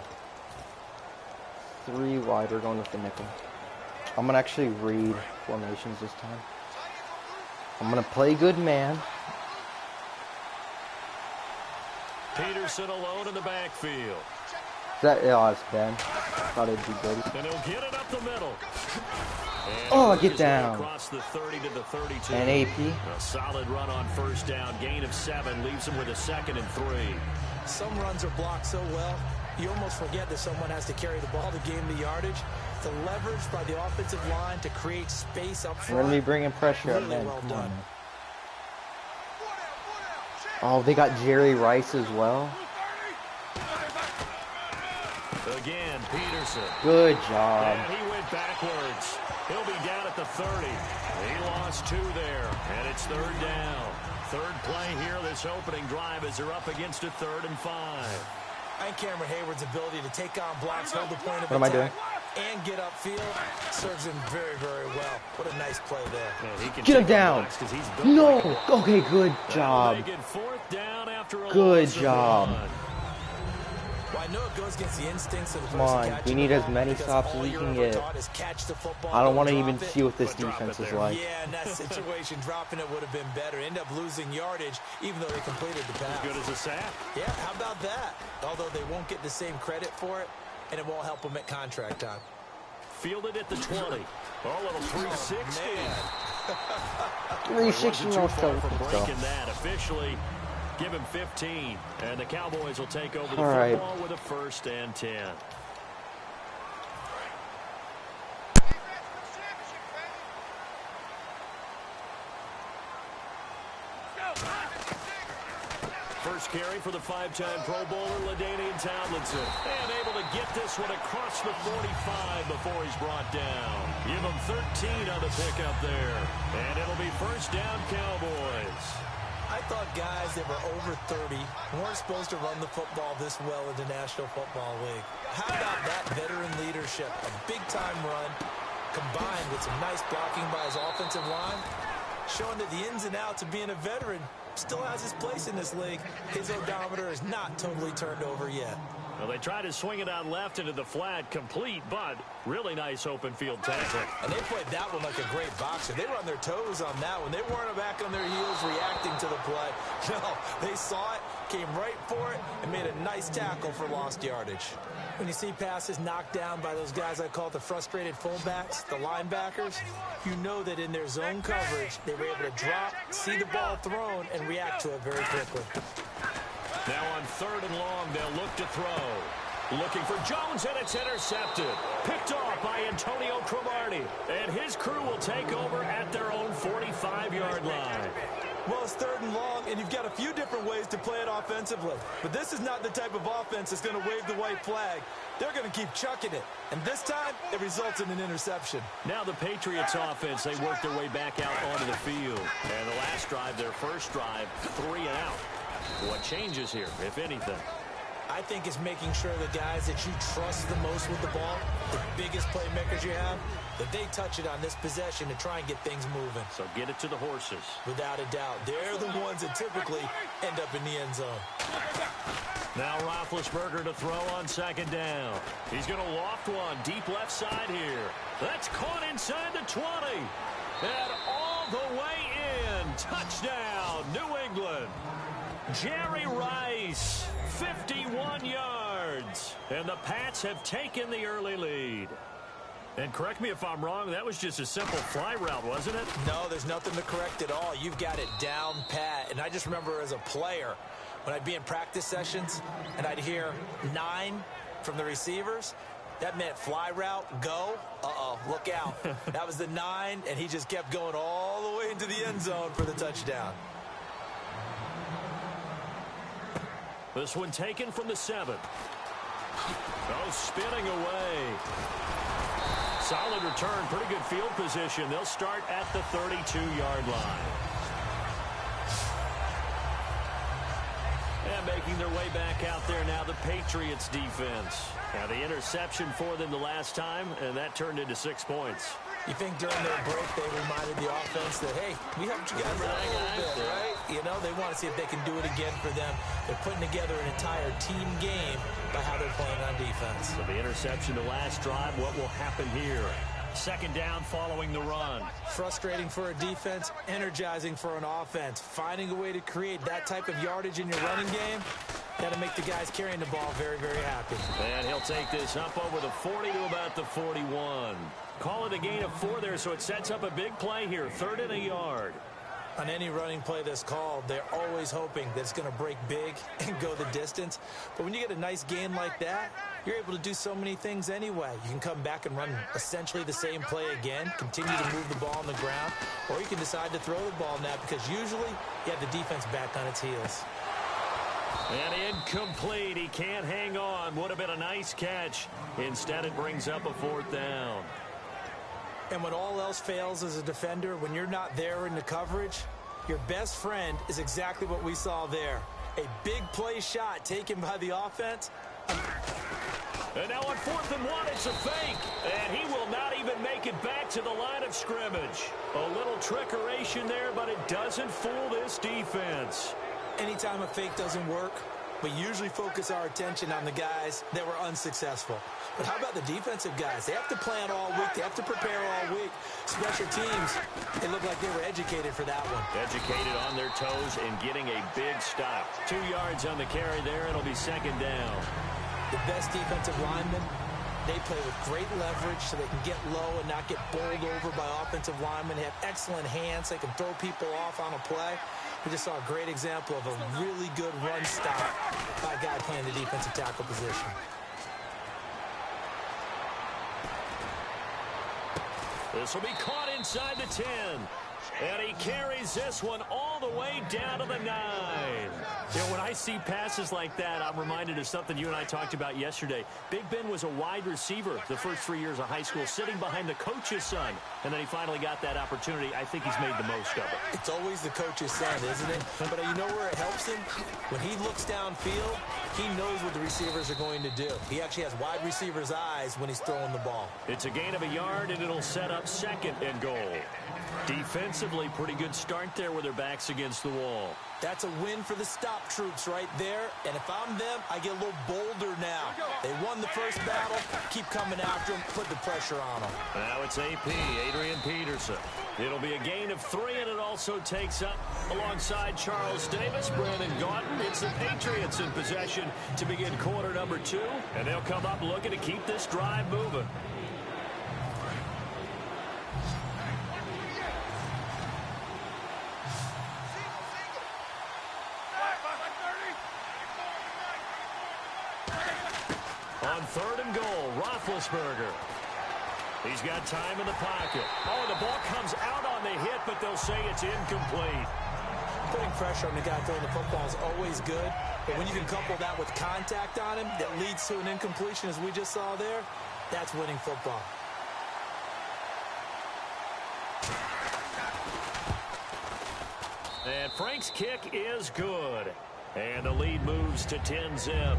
3 wide. We're going with the nickel. I'm going to actually read formations this time. I'm going to play good man. Peterson alone in the backfield. Oh, it's Ben. Thought it'd be good. And he'll get it up the middle. Oh, get down. Across the 30 to the 32. And AP. A solid run on first down. Gain of 7 leaves him with a 2nd and 3. Some runs are blocked so well, you almost forget that someone has to carry the ball to gain the yardage. The leverage by the offensive line to create space up front. We're going to be bringing pressure up, really man. well done. Oh, they got Jerry Rice as well. Again, Peterson. Good job. And he went backwards. He'll be down at the 30. He lost 2 there, and it's 3rd down. 3rd play here this opening drive as they're up against a 3rd and 5. I think Cameron Hayward's ability to take on blocks, hold the point of What am I doing? and get upfield serves him very, very well. What a nice play there. Get him down. No. Okay, good job. Good job. Well, I know it goes against the instincts of the Come on, we need as many stops as we can get. I don't want to even see what this defense is like. Yeah, in that situation, dropping it would have been better. End up losing yardage, even though they completed the pass. As good as a sack. Yeah, how about that? Although they won't get the same credit for it, and it won't help them at contract time. Fielded at the 20. Oh, little 360. 360 no scope. Breaking that officially. Give him 15, and the Cowboys will take over the All football with a 1st and 10. First carry for the 5-time Pro Bowler, LaDainian Tomlinson. And able to get this one across the 45 before he's brought down. Give him 13 on the pickup there. And it'll be 1st down Cowboys. I thought guys that were over 30 weren't supposed to run the football this well in the National Football League. How about that veteran leadership? A big-time run combined with some nice blocking by his offensive line, showing that the ins and outs of being a veteran still has his place in this league. His odometer is not totally turned over yet. Well, they tried to swing it out left into the flat, complete, but really nice open field tackle. And they played that one like a great boxer. They were on their toes on that one. They weren't back on their heels reacting to the play. No, they saw it, came right for it, and made a nice tackle for lost yardage. When you see passes knocked down by those guys I call the frustrated fullbacks, the linebackers, you know that in their zone coverage, they were able to drop, see the ball thrown, and react to it very quickly. Now on 3rd and long, they'll look to throw. Looking for Jones, and it's intercepted. Picked off by Antonio Cromartie. And his crew will take over at their own 45-yard line. Well, it's 3rd and long, and you've got a few different ways to play it offensively. But this is not the type of offense that's going to wave the white flag. They're going to keep chucking it. And this time, it results in an interception. Now the Patriots offense, they work their way back out onto the field. And the last drive, their first drive, 3 and out. What changes here, if anything? I think it's making sure the guys that you trust the most with the ball, the biggest playmakers you have, that they touch it on this possession to try and get things moving. So get it to the horses. Without a doubt. They're the ones that typically end up in the end zone. Now Roethlisberger to throw on 2nd down. He's going to loft one deep left side here. That's caught inside the 20. And all the way in. Touchdown, New England. Jerry Rice, 51 yards. And the Pats have taken the early lead. And correct me if I'm wrong, that was just a simple fly route, wasn't it? No, there's nothing to correct at all. You've got it down pat. And I just remember as a player, when I'd be in practice sessions and I'd hear 9 from the receivers, that meant fly route, go. Uh-oh, look out. That was the 9, and he just kept going all the way into the end zone for the touchdown. This one taken from the 7. Oh, spinning away. Solid return, pretty good field position. They'll start at the 32-yard line. And making their way back out there now, the Patriots defense. Now the interception for them the last time, and that turned into 6 points. You think during their break they reminded the offense that, hey, we helped you guys out a little bit, right? You know, they want to see if they can do it again for them. They're putting together an entire team game by how they're playing on defense. So the interception the last drive, what will happen here? Second down following the run. Frustrating for a defense, energizing for an offense. Finding a way to create that type of yardage in your running game, that'll make the guys carrying the ball very, very happy. And he'll take this up over the 40 to about the 41. Call it a gain of 4 there, so it sets up a big play here. 3rd and a yard. On any running play that's called, they're always hoping that it's going to break big and go the distance. But when you get a nice gain like that, you're able to do so many things anyway. You can come back and run essentially the same play again, continue to move the ball on the ground, or you can decide to throw the ball now because usually you have the defense back on its heels. And incomplete. He can't hang on. Would have been a nice catch. Instead, it brings up a 4th down. And when all else fails as a defender, when you're not there in the coverage, your best friend is exactly what we saw there. A big play shot taken by the offense. And now on 4th and 1, it's a fake. And he will not even make it back to the line of scrimmage. A little trickeration there, but it doesn't fool this defense. Anytime a fake doesn't work, we usually focus our attention on the guys that were unsuccessful. But how about the defensive guys? They have to plan all week. They have to prepare all week. Special teams, they look like they were educated for that one. Educated on their toes and getting a big stop. 2 yards on the carry there. It'll be 2nd down. The best defensive linemen, they play with great leverage so they can get low and not get bowled over by offensive linemen. They have excellent hands. They can throw people off on a play. We just saw a great example of a really good run stop by a guy playing the defensive tackle position. This will be caught inside the 10. And he carries this one all the way down to the 9. You know, when I see passes like that, I'm reminded of something you and I talked about yesterday. Big Ben was a wide receiver the first 3 years of high school, sitting behind the coach's son. And then he finally got that opportunity. I think he's made the most of it. It's always the coach's son, isn't it? But you know where it helps him? When he looks downfield, he knows what the receivers are going to do. He actually has wide receivers' eyes when he's throwing the ball. It's a gain of a yard, and it'll set up 2nd and goal. Defensively, pretty good start there with their backs against the wall. That's a win for the stop troops right there. And if I'm them, I get a little bolder now. They won the first battle. Keep coming after them. Put the pressure on them. Now it's AP, Adrian Peterson. It'll be a gain of 3, and it also takes up alongside Charles Davis, Brandon Gaudin. It's the Patriots in possession to begin quarter number 2. And they'll come up looking to keep this drive moving. On 3rd and goal, Roethlisberger. He's got time in the pocket. Oh, the ball comes out on the hit, but they'll say it's incomplete. Putting pressure on the guy throwing the football is always good, but when you can couple that with contact on him that leads to an incompletion, as we just saw there, that's winning football. And Frank's kick is good. And the lead moves to 10-zip.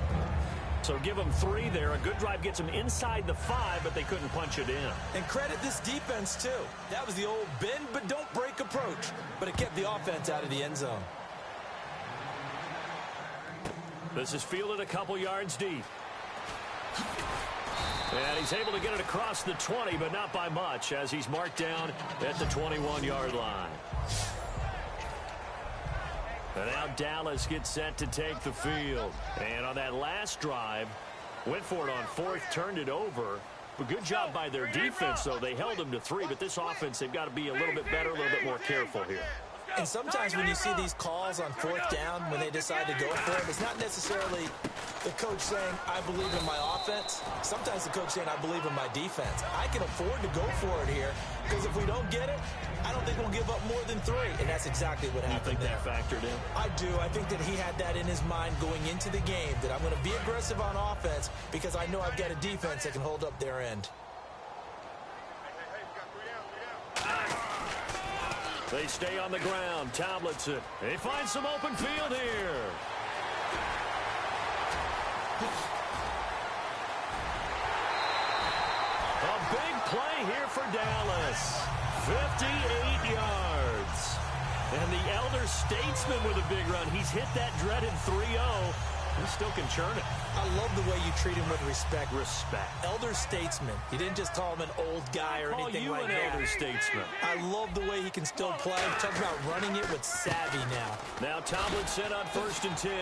So give them 3 there. A good drive gets them inside the 5, but they couldn't punch it in. And credit this defense, too. That was the old bend but don't break approach. But it kept the offense out of the end zone. This is fielded a couple yards deep. And he's able to get it across the 20, but not by much, as he's marked down at the 21-yard line. And now Dallas gets set to take the field. And on that last drive, went for it on 4th, turned it over. But good job by their defense, though. They held them to 3, but this offense, they've got to be a little bit better, a little bit more careful here. And sometimes when you see these calls on 4th down, when they decide to go for it, it's not necessarily the coach saying, I believe in my offense. Sometimes the coach saying, I believe in my defense. I can afford to go for it here, because if we don't get it, I don't think we'll give up more than 3. And that's exactly what happened there. You think that factored in? I do. I think that he had that in his mind going into the game, that I'm going to be aggressive on offense because I know I've got a defense that can hold up their end. They stay on the ground. Tomlinson. They find some open field here. A big play here for Dallas. 58 yards. And the elder statesman with a big run. He's hit that dreaded 3-0. He still can churn it. I love the way you treat him with respect. Respect. Elder statesman. You didn't just call him an old guy or anything like that. Call you an elder statesman. I love the way he can still play. Talk about running it with savvy now. Now Tomlinson on 1st and 10.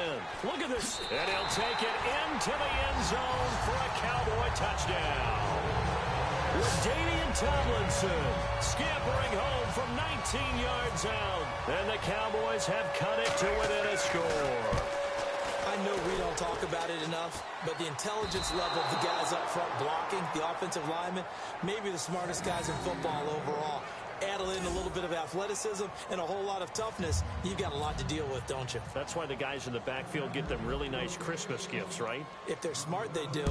Look at this. And he'll take it into the end zone for a Cowboy touchdown. LaDainian Tomlinson scampering home from 19 yards out. And the Cowboys have cut it to within a score. I know we don't talk about it enough, but the intelligence level of the guys up front blocking, the offensive linemen, maybe the smartest guys in football overall. Add in a little bit of athleticism and a whole lot of toughness, you've got a lot to deal with, don't you? That's why the guys in the backfield get them really nice Christmas gifts, right? If they're smart, they do.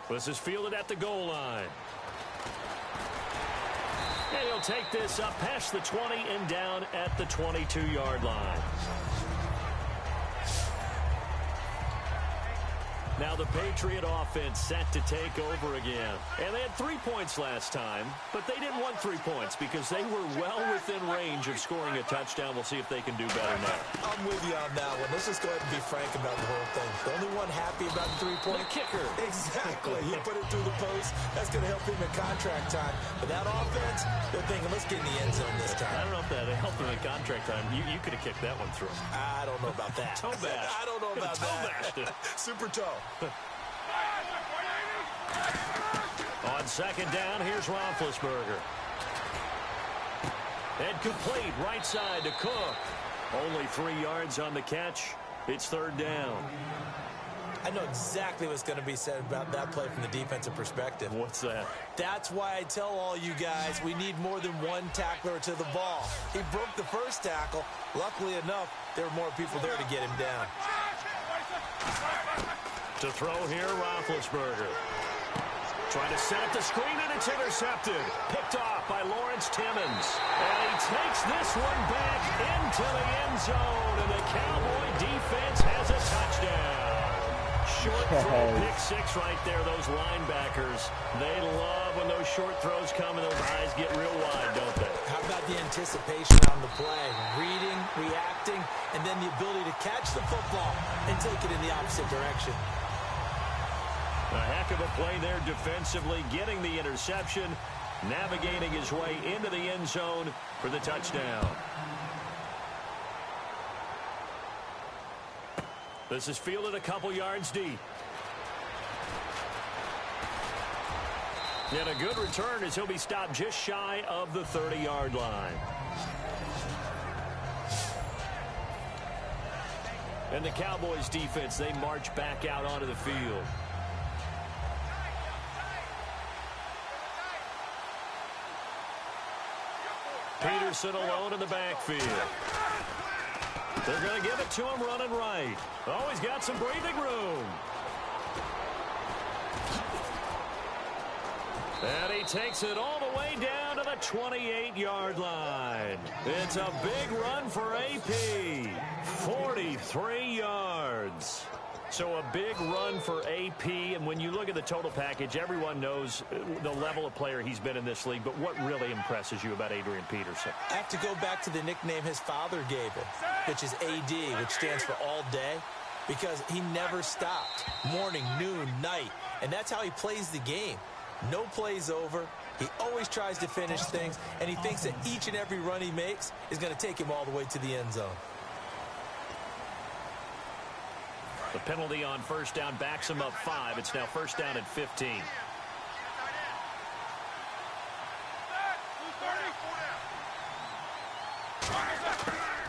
This is fielded at the goal line. And he'll take this up past the 20 and down at the 22-yard line. Now the Patriot offense set to take over again. And they had 3 points last time, but they didn't want 3 points because they were well within range of scoring a touchdown. We'll see if they can do better now. I'm with you on that one. Let's just go ahead and be frank about the whole thing. The only one happy about the 3-point kicker. Exactly. He put it through the post. That's going to help him in contract time. But that offense, they're thinking, let's get in the end zone this time. I don't know if that helped him in contract time. You could have kicked that one through. I don't know about that. Toe bash. I don't know about that. Super toe. On 2nd down, here's Roethlisberger. And complete right side to Cook. Only 3 yards on the catch. It's 3rd down. I know exactly what's going to be said about that play from the defensive perspective. What's that? That's why I tell all you guys we need more than one tackler to the ball. He broke the first tackle. Luckily enough, there were more people there to get him down. To throw here, Roethlisberger. Trying to set up the screen, and it's intercepted. Picked off by Lawrence Timmons. And he takes this one back into the end zone, and the Cowboy defense has a touchdown. Short throw, pick 6 right there. Those linebackers, they love when those short throws come and those eyes get real wide, don't they? How about the anticipation on the play? Reading, reacting, and then the ability to catch the football and take it in the opposite direction. A heck of a play there defensively, getting the interception, navigating his way into the end zone for the touchdown. This is fielded a couple yards deep. And a good return as he'll be stopped just shy of the 30-yard line. And the Cowboys defense, they march back out onto the field. Peterson alone in the backfield. They're going to give it to him running right. Oh, he's got some breathing room. And he takes it all the way down to the 28-yard line. It's a big run for AP. 43 yards. So a big run for AP, and when you look at the total package, everyone knows the level of player he's been in this league, but what really impresses you about Adrian Peterson? I have to go back to the nickname his father gave him, which is AD, which stands for all day, because he never stopped. Morning, noon, night, and that's how he plays the game. No plays over. He always tries to finish things, and he thinks that each and every run he makes is going to take him all the way to the end zone. The penalty on 1st down backs him up 5. It's now 1st down at 15.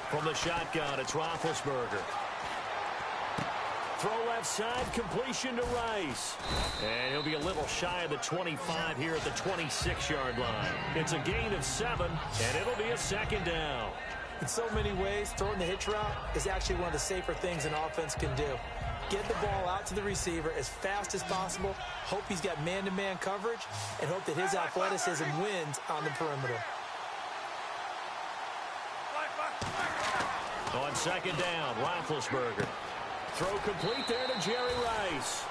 From the shotgun, it's Roethlisberger. Throw left side, completion to Rice. And he'll be a little shy of the 25 here at the 26-yard line. It's a gain of 7, and it'll be a 2nd down. In so many ways, throwing the hitch route is actually one of the safer things an offense can do. Get the ball out to the receiver as fast as possible, hope he's got man-to-man coverage, and hope that his athleticism wins on the perimeter. On second down, Roethlisberger. Throw complete there to Jerry Rice.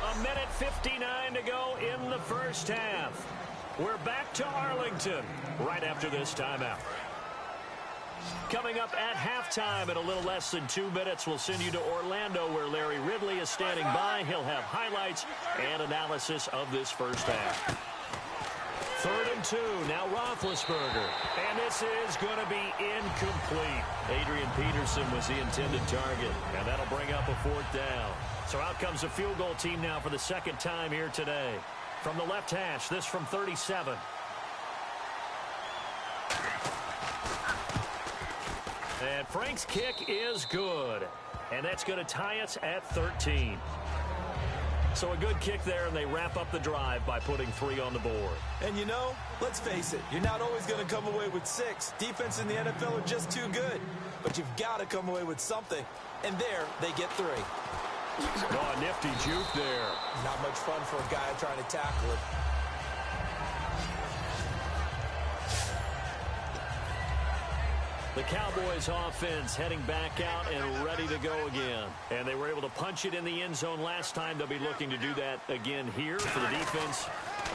1:59 to go in the first half. We're back to Arlington right after this timeout. Coming up at halftime in a little less than 2 minutes, we'll send you to Orlando where Larry Ridley is standing by. He'll have highlights and analysis of this first half. 3rd and 2, now Roethlisberger. And this is going to be incomplete. Adrian Peterson was the intended target, and that'll bring up a 4th down. So out comes a field goal team now for the second time here today. From the left hash, this from 37. And Frank's kick is good. And that's going to tie us at 13. So a good kick there, and they wrap up the drive by putting 3 on the board. And you know, let's face it, you're not always going to come away with 6. Defense in the NFL are just too good. But you've got to come away with something. And there, they get 3. Oh, nifty juke there. Not much fun for a guy trying to tackle it. The Cowboys offense heading back out and ready to go again. And they were able to punch it in the end zone last time. They'll be looking to do that again here for the defense.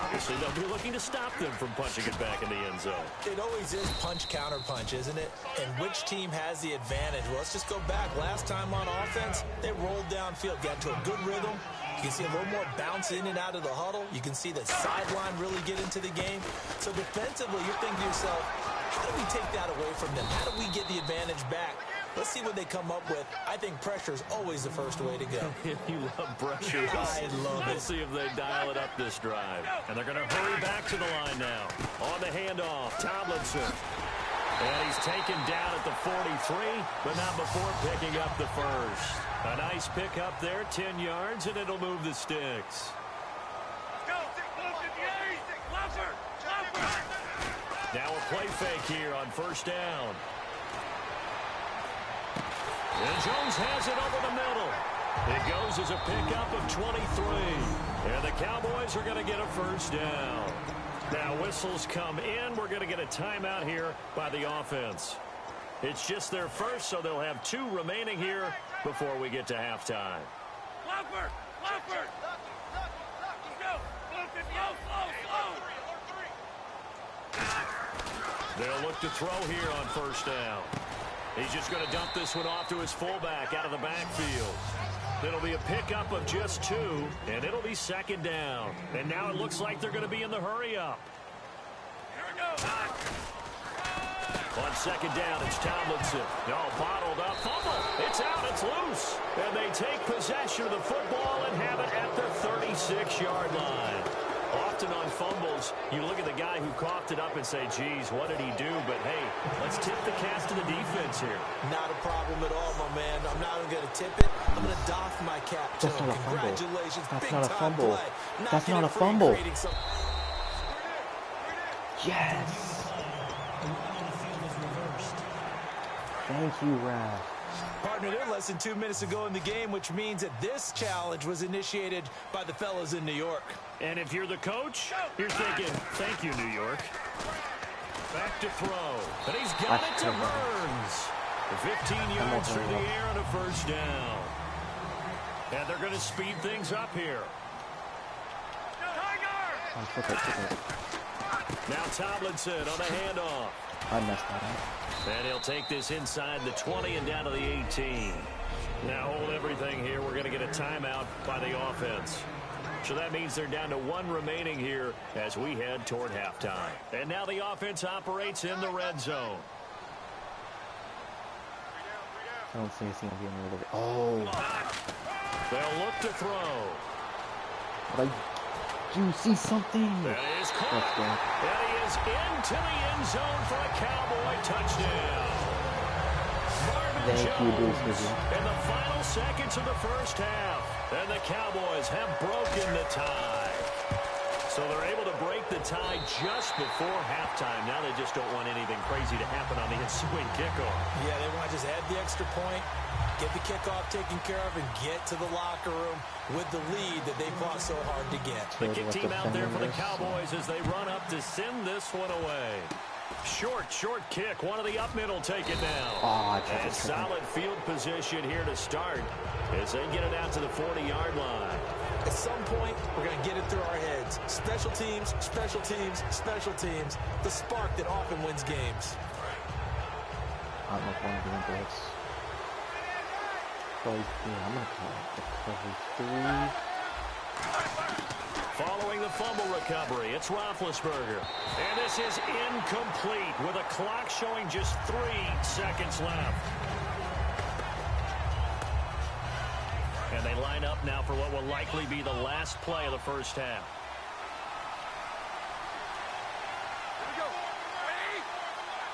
Obviously, they'll be looking to stop them from punching it back in the end zone. It always is punch-counter-punch, isn't it? And which team has the advantage? Well, let's just go back. Last time on offense, they rolled downfield, got to a good rhythm. You can see a little more bounce in and out of the huddle. You can see the sideline really get into the game. So defensively, you're thinking to yourself, how do we take that away from them? How do we get the advantage back? Let's see what they come up with. I think pressure is always the first way to go. You love pressure. I love it. Let's see if they dial it up this drive. And they're going to hurry back to the line now. On the handoff, Tomlinson. And he's taken down at the 43, but not before picking up the first. A nice pick up there, 10 yards, and it'll move the sticks. Now a play fake here on first down. And Jones has it over the middle. It goes as a pickup of 23. And the Cowboys are going to get a first down. Now whistles come in. We're going to get a timeout here by the offense. It's just their first, so they'll have 2 remaining here before we get to halftime. They'll look to throw here on first down. He's just going to dump this one off to his fullback out of the backfield. It'll be a pickup of just 2, and it'll be second down. And now it looks like they're going to be in the hurry-up. On second down, it's Tomlinson. Bottled up. Fumble. It's out. It's loose. And they take possession of the football and have it at the 36-yard line. Often on fumbles, you look at the guy who coughed it up and say, geez, what did he do? But, hey, let's tip the cast to the defense here. Not a problem at all, my man. I'm not even going to tip it. I'm going to doff my cap to him. Congratulations. That's not a Big-time fumble. play. That's not a fumble. Yes. Thank you, Raf. Partner, they're less than 2 minutes ago in the game, which means that this challenge was initiated by the fellas in New York. And if you're the coach, you're thinking, thank you, New York. Back to throw. And he's got it to Burns. 15 yards through the air on a first down. And they're going to speed things up here. Now Tomlinson on the handoff. I messed that up. And he'll take this inside the 20 and down to the 18. Now hold everything here. We're going to get a timeout by the offense. So that means they're down to 1 remaining here as we head toward halftime. And now the offense operates in the red zone. I don't see anything being rid of it. Oh. They'll look to throw. But you see something? That is caught. That is into the end zone for a Cowboy touchdown. Thank you, Bruce. In the final seconds of the first half, and the Cowboys have broken the tie. So they're able to break the tie just before halftime. Now they just don't want anything crazy to happen on the ensuing kickoff. Yeah, they want to just add the extra point, get the kickoff taken care of, and get to the locker room with the lead that they fought so hard to get. The kick team out there for the Cowboys as they run up to send this one away. Short kick. One of the up middle take it down. And solid field position here to start as they get it out to the 40-yard line. At some point, we're going to get it through our heads. Special teams, special teams, special teams. The spark that often wins games. I don't know if I'm doing this. I'm going to call it the cover 3. Following the fumble recovery, it's Roethlisberger. And this is incomplete with a clock showing just 3 seconds left. And they line up now for what will likely be the last play of the first half.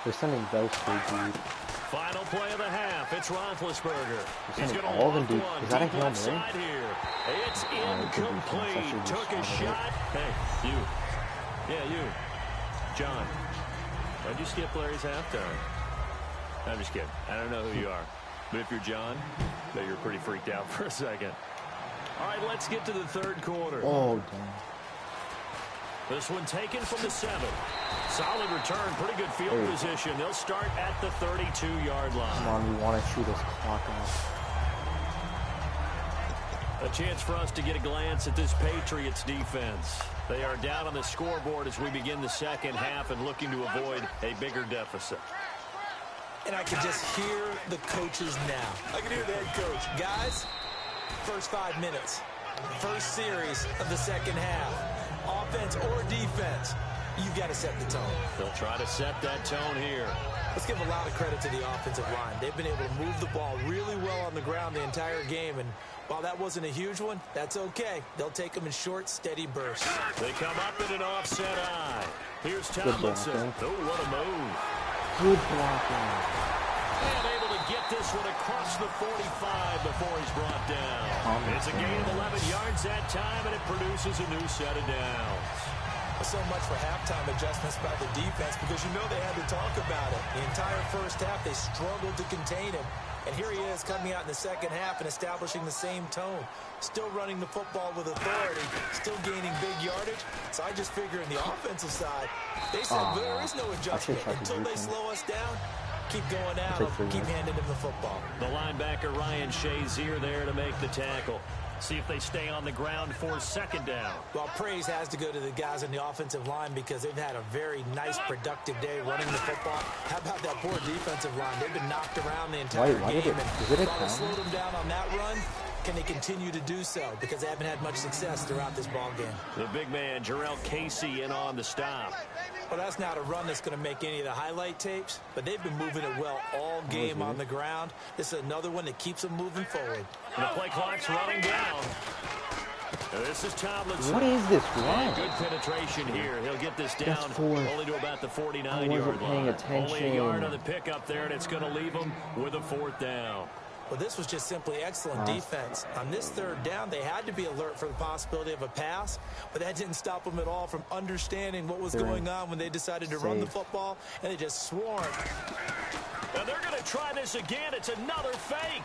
They're sending those 3 deep. Final play of the half. It's Roethlisberger. He's going to all of them deep. Is that a Hail Mary? It's incomplete. Took a shot. Hey, you. Yeah, you. John. Why'd you skip Larry's halftime? I'm just kidding. I don't know who you are. But if you're John, I bet you're pretty freaked out for a second. All right, let's get to the third quarter. Oh, damn. This one taken from the 7. Solid return, pretty good field position. They'll start at the 32-yard line. Come on, we want to shoot this clock off. A chance for us to get a glance at this Patriots defense. They are down on the scoreboard as we begin the second half and looking to avoid a bigger deficit. And I can just hear the coaches now. I can hear the head coach. Guys, first 5 minutes. First series of the second half. Offense or defense, you've got to set the tone. They'll try to set that tone here. Let's give a lot of credit to the offensive line. They've been able to move the ball really well on the ground the entire game. And while that wasn't a huge one, that's okay. They'll take them in short, steady bursts. They come up in an offset eye. Here's Tomlinson. Oh, what a move. Good blocking. And able to get this one across the 45 before he's brought down. It's a gain of 11 yards that time, and it produces a new set of downs. So much for halftime adjustments by the defense because you know they had to talk about it. The entire first half, they struggled to contain him. And here he is coming out in the second half and establishing the same tone. Still running the football with authority, still gaining big yardage. So I just figure in the offensive side, they said there is no adjustment until they slow us down. Keep going out, keep handing him the football. The linebacker Ryan Shazier there to make the tackle. See if they stay on the ground for second down. Well, praise has to go to the guys on the offensive line because they've had a very nice, productive day running the football. How about that poor defensive line? They've been knocked around the entire game. And while they slowed them down on that run, can they continue to do so? Because they haven't had much success throughout this ball game. The big man, Jarrell Casey, in on the stop. Well, that's not a run that's going to make any of the highlight tapes, but they've been moving it well all game on the ground. This is another one that keeps them moving forward. And the play clock's running down. And this is Tomlinson. What is this run? Good penetration here. He'll get this down only to about the 49-yard line. Only a yard on the pickup there, and it's going to leave them with a 4th down. Well, this was just simply excellent defense. On this third down, they had to be alert for the possibility of a pass, but that didn't stop them at all from understanding what was going on when they decided to run the football, and they just swarmed. Now they're going to try this again. It's another fake.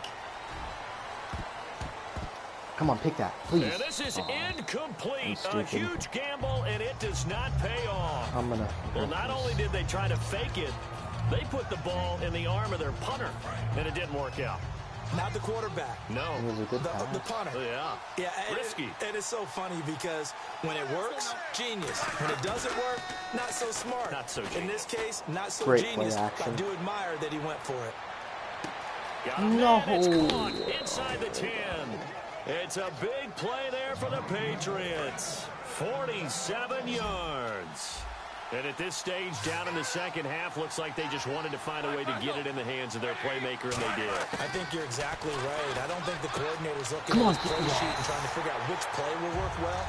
Come on, pick that, please. And this is incomplete. A huge gamble, and it does not pay off. Well, not only did they try to fake it, they put the ball in the arm of their punter, and it didn't work out. Not the quarterback. No. It was a good pass. The punter. Yeah. Risky. And it's so funny because when it works, genius. When it doesn't work, not so smart. Not so genius. In this case, not so Great genius. play I action. do admire that he went for it. Got him. No. It's caught inside the 10. It's a big play there for the Patriots. 47 yards. And at this stage, down in the second half, looks like they just wanted to find a way to get it in the hands of their playmaker, and they did. I think you're exactly right. I don't think the coordinator's looking at his play sheet and trying to figure out which play will work well.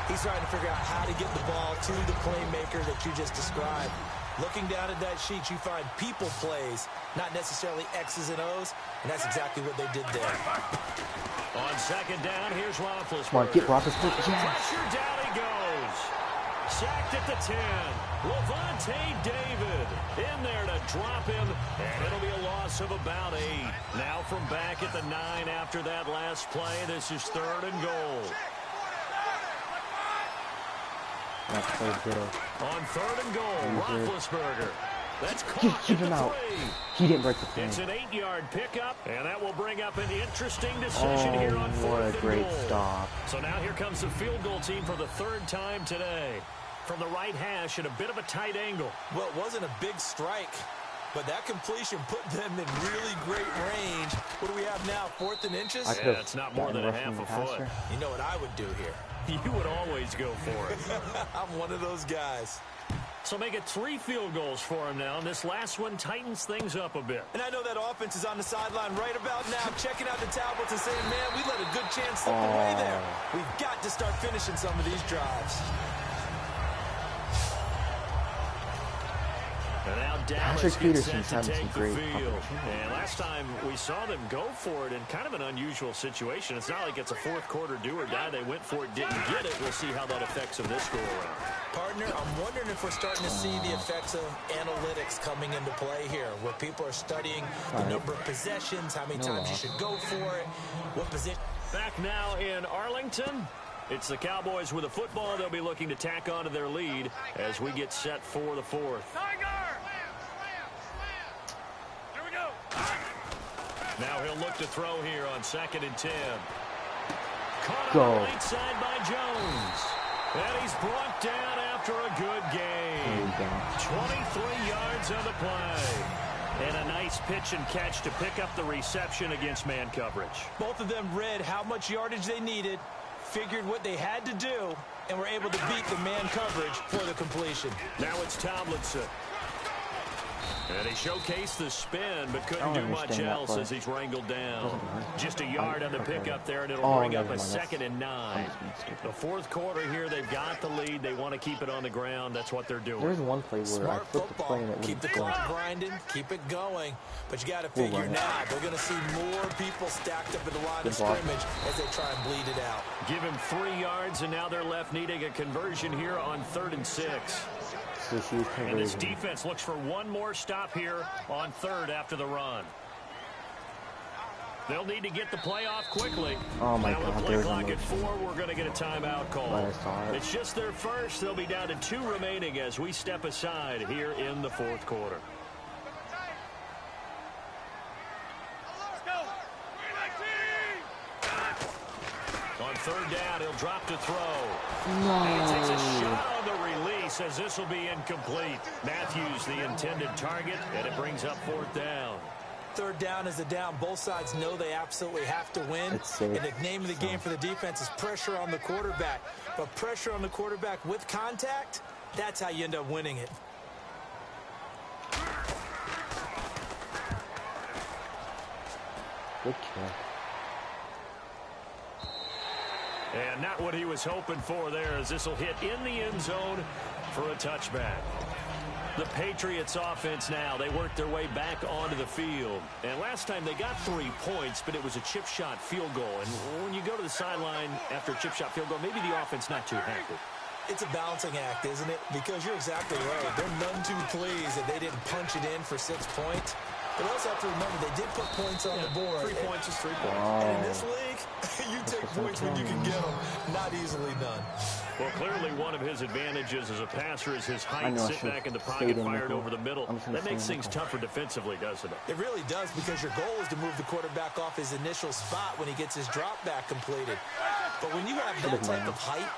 He's trying to figure out how to get the ball to the playmaker that you just described. Looking down at that sheet, you find people plays, not necessarily X's and O's, and that's exactly what they did there. On second down, here's Roethlisberger. Come on, get Roethlisberger. Pressure, down he goes. sacked at the 10. Levante David in there to drop him, and it'll be a loss of about 8. Now from back at the 9 after that last play, this is 3rd and goal. That's so good. On 3rd and goal, Roethlisberger. That's Just keep him out. He didn't break the play. It's an 8-yard pickup, and that will bring up an interesting decision here on 4th and goal. What a great stop. So now here comes the field goal team for the 3rd time today. From the right hash at a bit of a tight angle. Well, it wasn't a big strike, but that completion put them in really great range. What do we have now, 4th and inches? Yeah, it's not more than a half a foot. You know what I would do here? You would always go for it. I'm one of those guys. So make it 3 field goals for him now, and this last one tightens things up a bit. And I know that offense is on the sideline right about now, checking out the tablets and saying, man, we let a good chance slip away there. We've got to start finishing some of these drives. And now Dallas gets set to take the field. And last time we saw them go for it in kind of an unusual situation. It's not like it's a 4th quarter do or die. They went for it, didn't get it. We'll see how that affects them this go around. Partner, I'm wondering if we're starting to see the effects of analytics coming into play here, where people are studying the number of possessions, how many times you should go for it, what position. Back now in Arlington. It's the Cowboys with a football. They'll be looking to tack on to their lead as we get set for the 4th. Here we go. Now he'll look to throw here on 2nd and 10. Caught Go. on the right side by Jones. And he's brought down after a good game. 23 yards on the play. And a nice pitch and catch to pick up the reception against man coverage. Both of them read how much yardage they needed, figured what they had to do, and were able to beat the man coverage for the completion. Now it's Tomlinson. And he showcased the spin, but couldn't do much else as he's wrangled down. Just a yard on the pickup there, and it'll bring up a 2nd and 9. The 4th quarter here, they've got the lead. They want to keep it on the ground. That's what they're doing. There's one play where I flipped the play and it keep the clock grinding, keep it going. But you got to figure now, they're going to see more people stacked up in the line of scrimmage as they try and bleed it out. Give him 3 yards, and now they're left needing a conversion here on 3rd and 6. And this defense looks for one more stop here on 3rd after the run. They'll need to get the play off quickly. Oh my God, God, play clock at 4, we're going to get a timeout call. It's just their first. They'll be down to 2 remaining as we step aside here in the 4th quarter. On 3rd down, he'll drop to throw. And he takes a shot on the release as this will be incomplete. Matthews, the intended target, and it brings up 4th down. 3rd down is a down. Both sides know they absolutely have to win. And the name of the game for the defense is pressure on the quarterback. But pressure on the quarterback with contact, that's how you end up winning it. Good kick. And not what he was hoping for there, as this will hit in the end zone for a touchback. The Patriots offense now, they work their way back onto the field. And last time they got 3 points, but it was a chip shot field goal. And when you go to the sideline after a chip shot field goal, maybe the offense not too happy. It's a balancing act, isn't it? Because you're exactly right. They're none too pleased that they didn't punch it in for 6 points. But also have to remember, they did put points on the board. 3 points is 3 points. And in this league, you take points when you can get them. Not easily done. Well, clearly one of his advantages as a passer is his height. Sit back in the pocket, fired over the middle. That makes things tougher defensively, doesn't it? It really does, because your goal is to move the quarterback off his initial spot when he gets his drop back completed. But when you have that type of height,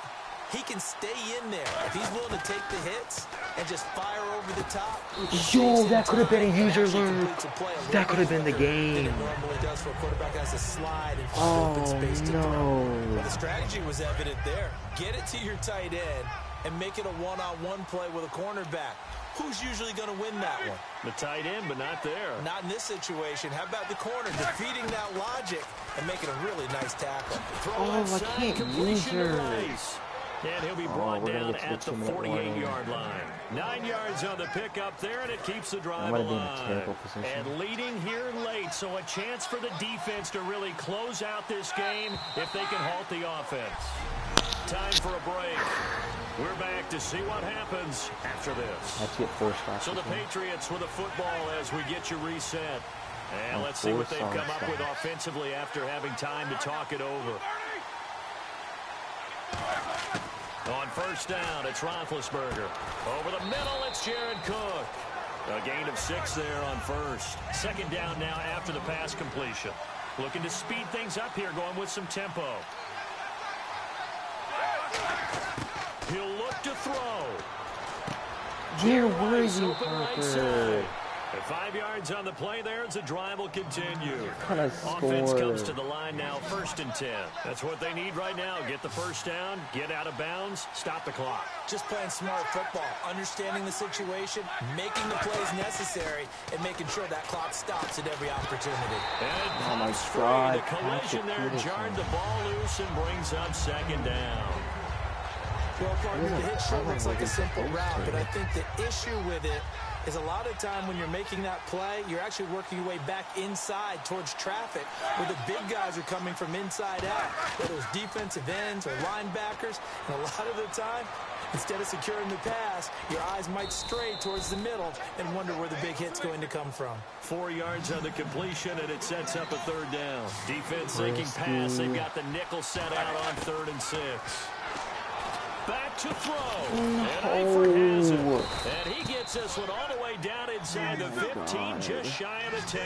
he can stay in there. If he's willing to take the hits and just fire over the top. Yo, that could have been a user alert. That could have been the game. It normally does for a quarterback that has to slide and find open space to throw. Well, the strategy was evident there. Get it to your tight end and make it a one-on-one play with a cornerback. Who's usually going to win that one? The tight end, but not there. Not in this situation. How about the corner defeating that logic and making a really nice tackle? Oh, I can't use her. And he'll be brought down at the 48-yard line. 9 yards on the pickup there, and it keeps the drive alive. And leading here late, so a chance for the defense to really close out this game if they can halt the offense. Time for a break. We're back to see what happens after this. Let's get forced back. So the Patriots with the football as we get you reset. And let's see what they've come up with offensively after having time to talk it over. On first down, it's Roethlisberger. Over the middle, it's Jared Cook. A gain of 6 there on first. Second down now after the pass completion. Looking to speed things up here, going with some tempo. He'll look to throw. Where were you, Parker? At 5 yards on the play there as the drive will continue. Offense comes to the line now, 1st and 10. That's what they need right now. Get the first down, get out of bounds, stop the clock. Just playing smart football, understanding the situation, making the plays necessary, and making sure that clock stops at every opportunity. And it pops free. The collision there jarred the ball loose and brings up 2nd down. Well, partner, the hit sure looks like a simple route, but I think the issue with it is a lot of time when you're making that play, you're actually working your way back inside towards traffic where the big guys are coming from inside out, whether it's defensive ends or linebackers. And a lot of the time, instead of securing the pass, your eyes might stray towards the middle and wonder where the big hit's going to come from. 4 yards on the completion, and it sets up a 3rd down. Defense thinking pass. They've got the nickel set out on 3rd and 6. Back to throw. And Eifert has it. And he gets this one all the way down inside the 15, just shy of the 10.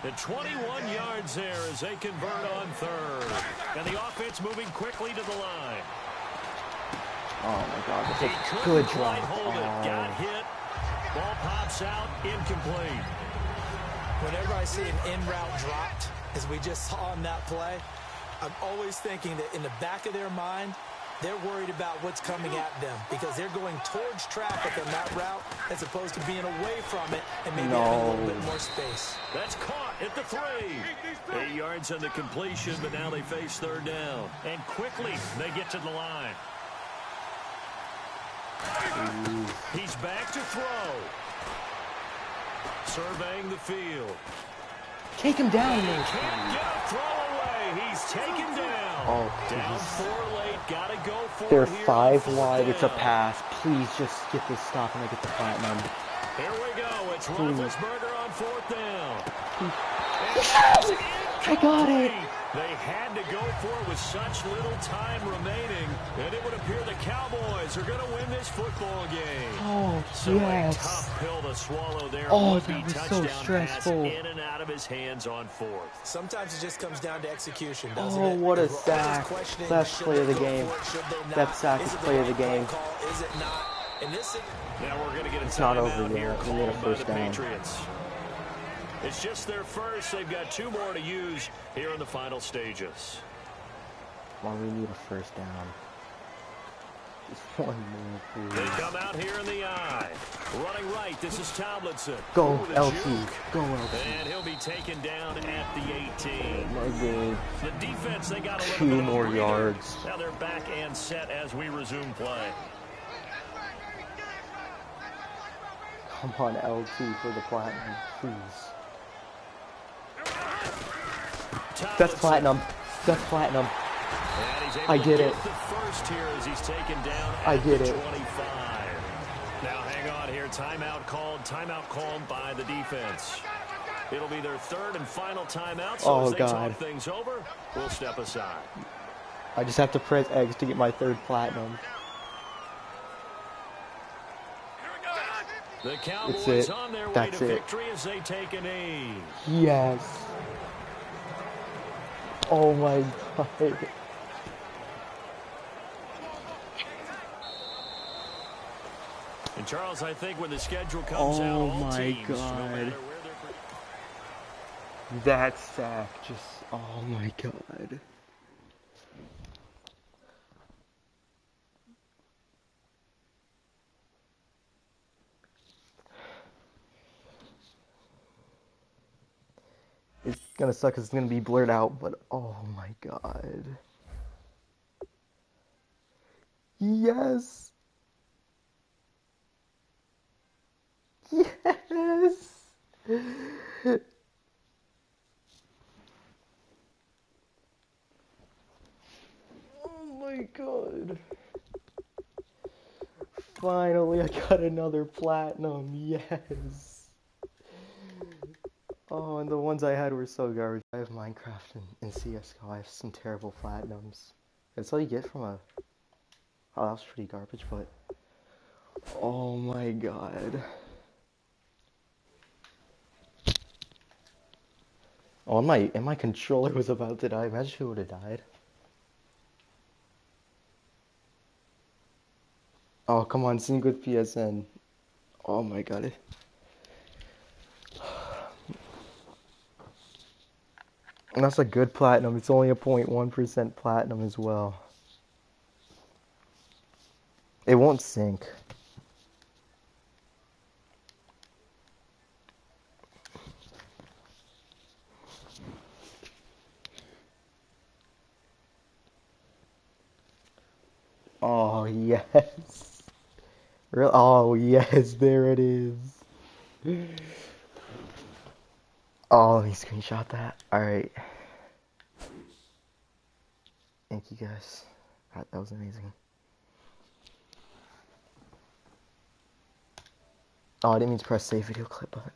And 21 yards there as they convert on 3rd. And the offense moving quickly to the line. Oh, my God. That's a good drive. Hold it. Got hit. Ball pops out. Incomplete. Whenever I see an in-route dropped, as we just saw on that play, I'm always thinking that in the back of their mind, they're worried about what's coming at them because they're going towards traffic on that route as opposed to being away from it and maybe having a little bit more space. That's caught at the 3. 8 yards on the completion, but now they face 3rd down. And quickly, they get to the line. He's back to throw. Surveying the field. Take him down. Can't get a throw away. He's taken down. Oh, down 4 late. Gotta go for They're 5 wide. It's a pass. Please just get this stop and I get the platinum. Here we go. It's Roethlisberger on 4th down. I got it. They had to go for it with such little time remaining, and it would appear the Cowboys are going to win this football game. Oh, so yes. A tough pill to swallow there. Oh, that was so stressful. In and out of his hands on 4th. Sometimes it just comes down to execution, doesn't it? Oh, what a sack. Best play of the game. That sack is play of the game. Is it not? And this is now we're going to get a it's not over here yet. We need a first down. Patriots. It's just their first. They've got 2 more to use here in the final stages. Well, we need a first down. Just 1 more, please. They come out here in the eye. Running right, this is Tomlinson. Go, Ooh, LT. Juke. Go, LT. And he'll be taken down at the 18. Oh, my God. The defense, they got a little 2 bit of more breather. yards. Now they're back and set as we resume play. Come on, LT for the platinum, please. That's platinum. That's platinum. I did it. The first here as he's taken down I did it. 25. Now hang on here. Timeout called by the defense. It'll be their 3rd and final timeout. So as they talk things over, we'll step aside. I just have to press X to get my 3rd platinum. The Cowboys on their way to victory as they take a knee. Yes. Oh my God. And Charles, I think when the schedule comes out, all teams, no matter where they're... That sack just, oh my God. It's gonna suck because it's gonna be blurred out, but oh my God. Yes. Yes. Oh my god. Finally, I got another platinum. Yes. Oh, and the ones I had were so garbage. I have Minecraft and CSGO. I have some terrible platinums. That's all you get from a... Oh, that was pretty garbage, but... Oh my god. Oh, and my controller was about to die. Imagine if it would have died. Oh, come on, sync with PSN. Oh my god. And that's a good platinum. It's only a 0.1% platinum as well. It won't sync. Oh, yes. Oh, yes, there it is. Oh, let me screenshot that. Alright. Thank you guys. That was amazing. Oh, I didn't mean to press save video clip, but...